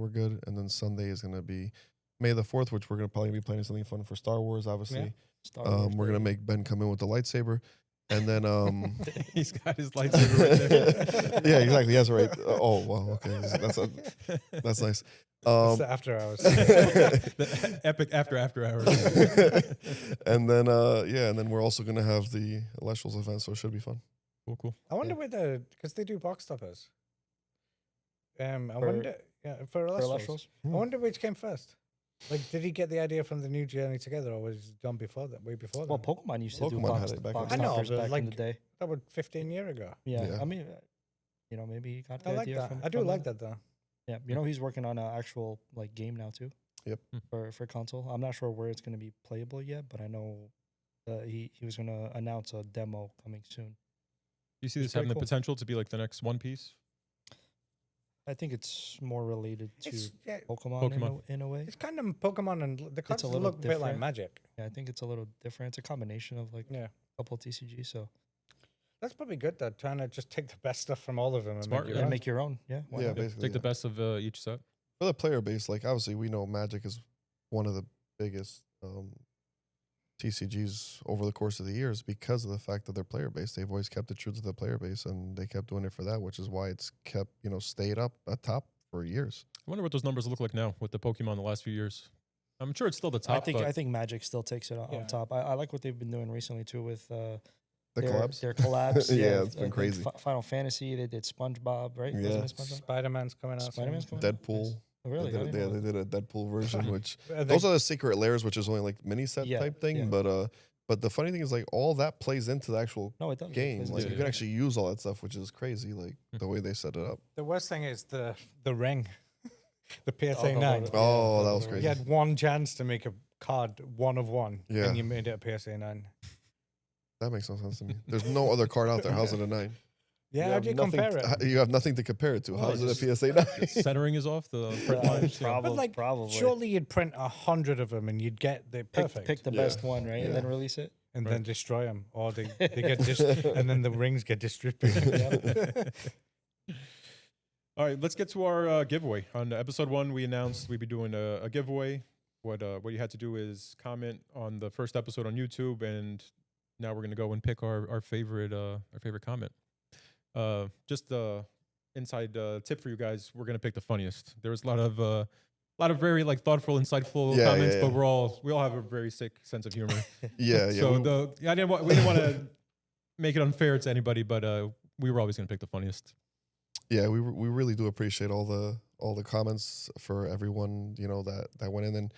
S1: we're good, and then Sunday is gonna be May the 4th, which we're gonna probably be playing something fun for Star Wars. Obviously,
S4: Yeah. Star Wars
S1: we're gonna
S4: Day.
S1: make Ben come in with the lightsaber, and then
S3: He's got his lightsaber right there.
S1: yeah, exactly. That's right. Oh, wow. Okay, that's nice.
S2: It's the after hours.
S3: The epic after hours.
S1: And then and then we're also gonna have the Elestrals event, so it should be fun.
S3: Cool.
S2: I wonder where because they do box toppers. Wonder, for
S4: For
S2: Elestrals.
S4: Elestrals?
S2: I wonder which came first. Like, did he get the idea from the new Journey Together, or was it done before that? Way before that?
S4: Well, Pokemon used to do
S1: Pokemon
S4: box,
S1: had it back
S4: box
S1: in
S2: the day.
S4: toppers
S2: I know, but
S4: back
S2: like-
S4: in the day.
S2: that was 15 years ago.
S4: Yeah,
S1: Yeah.
S4: I mean, maybe he got the
S2: I like
S4: idea
S2: that.
S4: from.
S2: I do
S4: from
S2: like that though.
S4: Yeah, he's working on an actual like game now too.
S1: Yep.
S4: For console, I'm not sure where it's going to be playable yet, but I know he was going to announce a demo coming soon.
S3: You see
S4: It's
S3: this having
S4: pretty
S3: the
S4: cool.
S3: potential to be like the next One Piece?
S4: I think it's more related to
S2: It's, yeah,
S4: Pokemon. In a way.
S2: it's kind of Pokemon, and the cards
S4: little
S2: look a bit like
S4: different.
S2: Magic.
S4: Yeah, I think it's a little different. It's a combination of like
S2: Yeah,
S4: a couple of TCG, so
S2: that's probably good. Though, trying to just take the best stuff from all of them and
S3: Smart,
S2: make
S3: yeah.
S2: your own.
S4: make your own. Yeah, why
S1: Yeah,
S4: not?
S1: basically.
S3: Take the best of each set.
S1: For the player base, like obviously we know Magic is one of the biggest TCGs over the course of the years because of the fact of their player base. They've always kept it true to the player base, and they kept doing it for that, which is why it's kept stayed up at top for years.
S3: I wonder what those numbers look like now with the Pokemon the last few years. I'm sure it's still the top.
S4: I think Magic still takes it on
S2: Yeah.
S4: top. I like what they've been doing recently too with
S1: The
S4: their,
S1: collabs.
S4: Their collabs.
S1: Yeah, it's been
S4: I think
S1: crazy.
S4: Final Fantasy. They did SpongeBob, right?
S1: Yeah.
S4: Wasn't it SpongeBob?
S2: Spider-Man's coming out.
S4: Spider-Man's
S2: soon.
S4: coming out?
S1: Deadpool.
S4: Nice. Oh, really?
S1: They
S4: I
S1: did,
S4: didn't know
S1: they did a Deadpool version, which
S2: I
S1: those
S2: think-
S1: are the secret layers, which is only like mini set
S4: Yeah,
S1: type thing.
S4: yeah.
S1: But the funny thing is like all that plays into the actual
S4: No, it does. It
S1: game.
S4: plays
S1: Like
S4: into
S1: you
S4: it.
S1: can actually use all that stuff, which is crazy. Like the way they set it up.
S2: The worst thing is the ring, the PSA
S4: the
S2: 9.
S4: logo.
S1: Oh, that was
S4: the-
S1: crazy.
S2: You had one chance to make a card 1 of 1,
S1: Yeah.
S2: and you made it a PSA 9.
S1: That makes no sense to me. There's no other card out there. How's it a 9?
S2: Yeah, how do you compare it?
S1: You have nothing to compare it to.
S3: Well,
S1: How's it a
S3: just-
S1: PSA 9?
S3: Centering is off. The print lines. Yeah.
S2: But like,
S4: probably.
S2: surely you'd print 100 of them and you'd get the perfect,
S4: Pick the
S1: Yeah.
S4: best one, right?
S1: Yeah.
S4: And then release it.
S2: and
S3: Right.
S2: then destroy them, or they get and then the rings get distributed.
S3: All right, let's get to our giveaway. On episode 1, we announced we'd be doing a giveaway. What you had to do is comment on the first episode on YouTube, and now we're gonna go and pick our favorite comment. Just the inside tip for you guys: we're gonna pick the funniest. There was a lot of very like thoughtful, insightful
S1: Yeah,
S3: comments,
S1: yeah,
S3: but
S1: yeah.
S3: we all have a very sick sense of humor.
S1: Yeah.
S3: So
S1: we-
S3: we didn't want to make it unfair to anybody, but we were always gonna pick the funniest.
S1: Yeah, we really do appreciate all the comments for everyone that went in,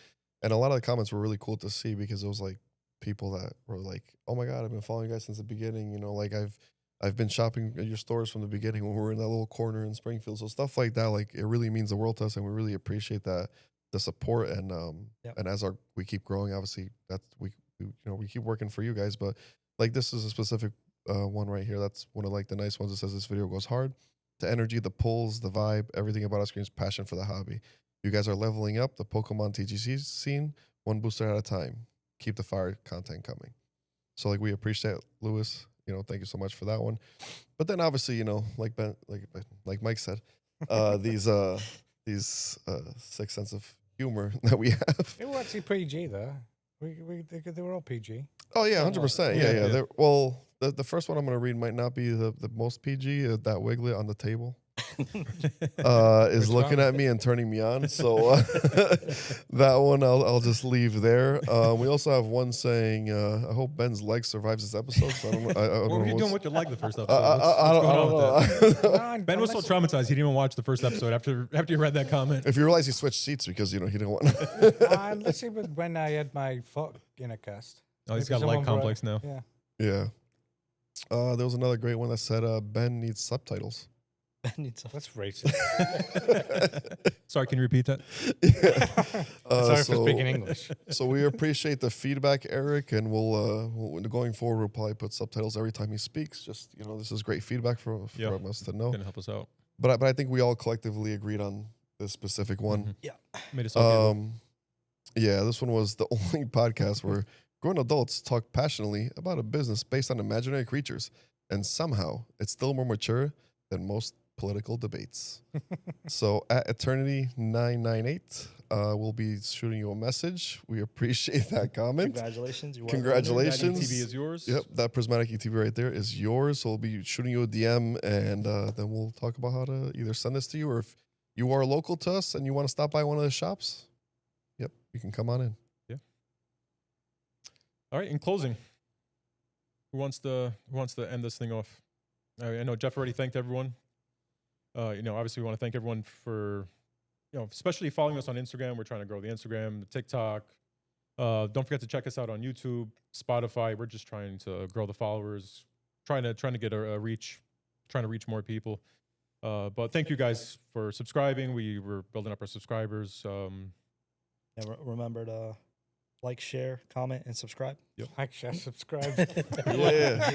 S1: and a lot of the comments were really cool to see because it was like people that were like, oh my god, I've been following you guys since the beginning. Like I've been shopping at your stores from the beginning when we were in that little corner in Springfield. So stuff like that, like it really means the world to us, and we really appreciate the support and
S4: Yep.
S1: and as we keep growing, obviously that's we keep working for you guys, but like this is a specific one right here. That's one of like the nice ones that says this video goes hard. The energy, the pulls, the vibe, everything about us screams passion for the hobby. You guys are leveling up the Pokemon TCG scene one booster at a time. Keep the fire content coming. So like we appreciate it, Lewis. Thank you so much for that one. But then obviously, like Mike said, these sick sense of humor that we have.
S2: They were actually PG though. They were all PG.
S1: Oh yeah, 100%. Yeah.
S3: Yeah.
S1: They're- Well, the first one I'm gonna read might not be the most PG. That Wiglet on the table is
S2: Which
S1: looking
S2: one?
S1: at me and turning me on. So that one I'll just leave there. We also have one saying, "I hope Ben's leg survives this episode." So I don't know. I don't
S3: What were
S1: know
S3: you doing
S1: what's-
S3: with your leg the first episode?
S1: I
S3: What's going on with that?
S1: don't know.
S3: Ben was so traumatized he didn't even watch the first episode after you read that comment.
S1: If you realize he switched seats because he didn't want.
S2: Let's see when I had my foot in a cast.
S3: Oh, he's
S2: Maybe
S3: got a leg
S2: someone brought-
S3: complex now.
S2: Yeah.
S1: Yeah. There was another great one that said Ben needs subtitles.
S2: That's racist.
S3: Sorry, can you repeat that?
S2: Sorry for speaking English.
S1: So we appreciate the feedback, Eric, and we'll going forward, we'll probably put subtitles every time he speaks. Just, this is great feedback from us to know.
S3: Gonna help us out.
S1: But I think we all collectively agreed on this specific one.
S3: Mhm.
S4: Yeah.
S3: Made us all feel
S1: Yeah, this one was the only podcast where grown adults talk passionately about a business based on imaginary creatures, and somehow it's still more mature than most political debates. So at Eternity998, we'll be shooting you a message. We appreciate that comment.
S4: Congratulations. You are
S1: Congratulations.
S3: TV is yours.
S1: Yep, that prismatic ETB right there is yours. So we'll be shooting you a DM, and then we'll talk about how to either send this to you, or if you are local to us and you want to stop by one of the shops, yep, you can come on in.
S3: All right. In closing, who wants to end this thing off? I know Jeff already thanked everyone. Obviously we want to thank everyone for, especially following us on Instagram. We're trying to grow the Instagram, the TikTok. Don't forget to check us out on YouTube, Spotify. We're just trying to grow the followers, trying to get a reach, trying to reach more people. But thank you guys for subscribing. We're building up our subscribers.
S4: Remember to like, share, comment, and subscribe.
S2: Like, share, subscribe.
S1: Yeah.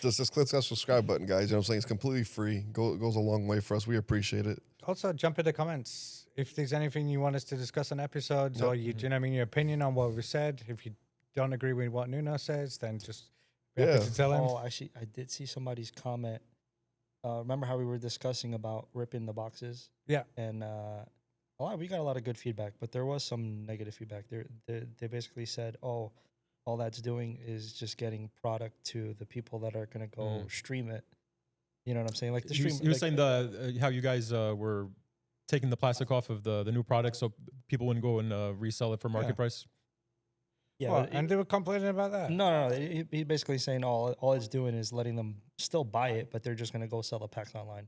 S1: Just click that subscribe button, guys. You know what I'm saying? It's completely free. Goes a long way for us. We appreciate it.
S2: Also, jump in the comments if there's anything you want us to discuss on episodes, or do you know what I mean, your opinion on what we said. If you don't agree with what Nuno says, then just be happy to tell him.
S4: Oh, actually, I did see somebody's comment. Remember how we were discussing about ripping the boxes?
S2: Yeah.
S4: And we got a lot of good feedback, but there was some negative feedback. They basically said, "Oh, all that's doing is just getting product to the people that are gonna go stream it." You know what I'm saying? Like the stream.
S3: He was saying how you guys were taking the plastic off of the new product, so people wouldn't go and resell it for market price.
S4: Yeah,
S2: Well, and they were complaining about that.
S4: No. He basically saying all it's doing is letting them still buy it, but they're just gonna go sell the packs online.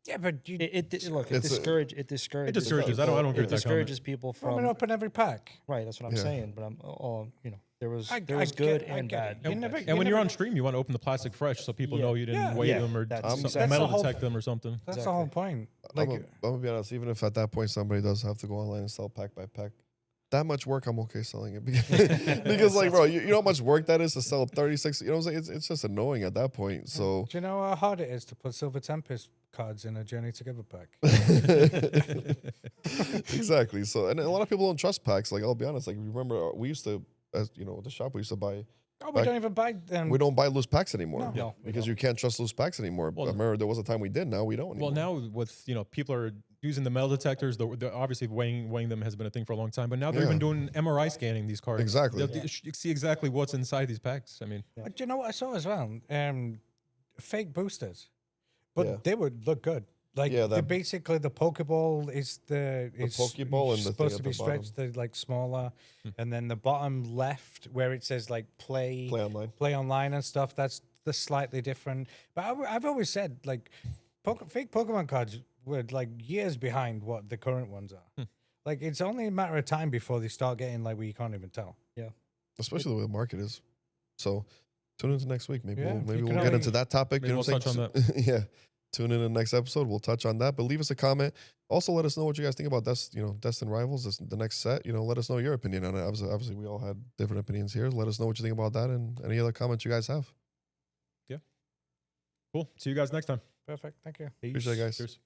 S2: Yeah, but you
S4: It discourages.
S3: It discourages.
S4: People.
S3: I don't agree
S4: It
S3: with that
S4: discourages people
S2: want me
S4: from
S2: to open every pack.
S4: right. That's what I'm saying. But there was
S2: I
S4: good
S2: get- I
S4: and
S2: get
S4: bad.
S2: it. You never-
S3: And when you're
S2: never-
S3: on stream, you want to open the plastic fresh so people know you didn't
S2: Yeah.
S3: weigh
S4: Yeah,
S3: them or
S4: that's
S3: some metal
S2: the whole-
S3: detect them or something.
S2: That's the whole point. Like,
S1: I'm gonna be honest. Even if at that point somebody does have to go online and sell pack by pack, that much work, I'm okay selling it because like, bro, you know how much work that is to sell 36. You know what I'm saying? It's just annoying at that point. So
S2: do you know how hard it is to put Silver Tempest cards in a Journey Together pack?
S1: exactly. So and a lot of people don't trust packs. Like I'll be honest. Like remember, we used to, at the shop we used to buy.
S2: Oh, we don't even buy them.
S1: We don't buy loose packs anymore.
S2: No.
S1: Because you can't trust loose packs anymore.
S3: Well,
S1: I remember there was a time we did. Now we don't anymore.
S3: Well, now with people are using the metal detectors, the obviously weighing them has been a thing for a long time. But now they're even doing MRI scanning these cards.
S1: Exactly.
S3: You see exactly what's inside these packs. I mean,
S2: But do you know what I saw as well? Fake boosters, but they would look good. Like basically the Pokeball is
S1: Pokeball and the thing
S2: supposed
S1: at
S2: to be
S1: the
S2: stretched, the like smaller, and then the bottom left where it says like play online and stuff. That's the slightly different. But I've always said like fake Pokemon cards were like years behind what the current ones are. Like it's only a matter of time before they start getting like where you can't even tell.
S4: Yeah,
S1: especially the way the market is. So tune into next week. Maybe
S2: Yeah,
S1: we'll
S2: can
S1: get into that topic.
S3: maybe
S1: You know
S3: we'll
S1: what I'm
S3: touch
S1: saying?
S3: on
S1: Yeah. Tune in the next episode. We'll touch on that. But leave us a comment. Also, let us know what you guys think about Destined Rivals, the next set. Let us know your opinion on it. Obviously, we all had different opinions here. Let us know what you think about that and any other comments you guys have.
S3: yeah. Cool. See you guys next time.
S2: Perfect. Thank you.
S1: Appreciate it, guys.
S3: Cheers.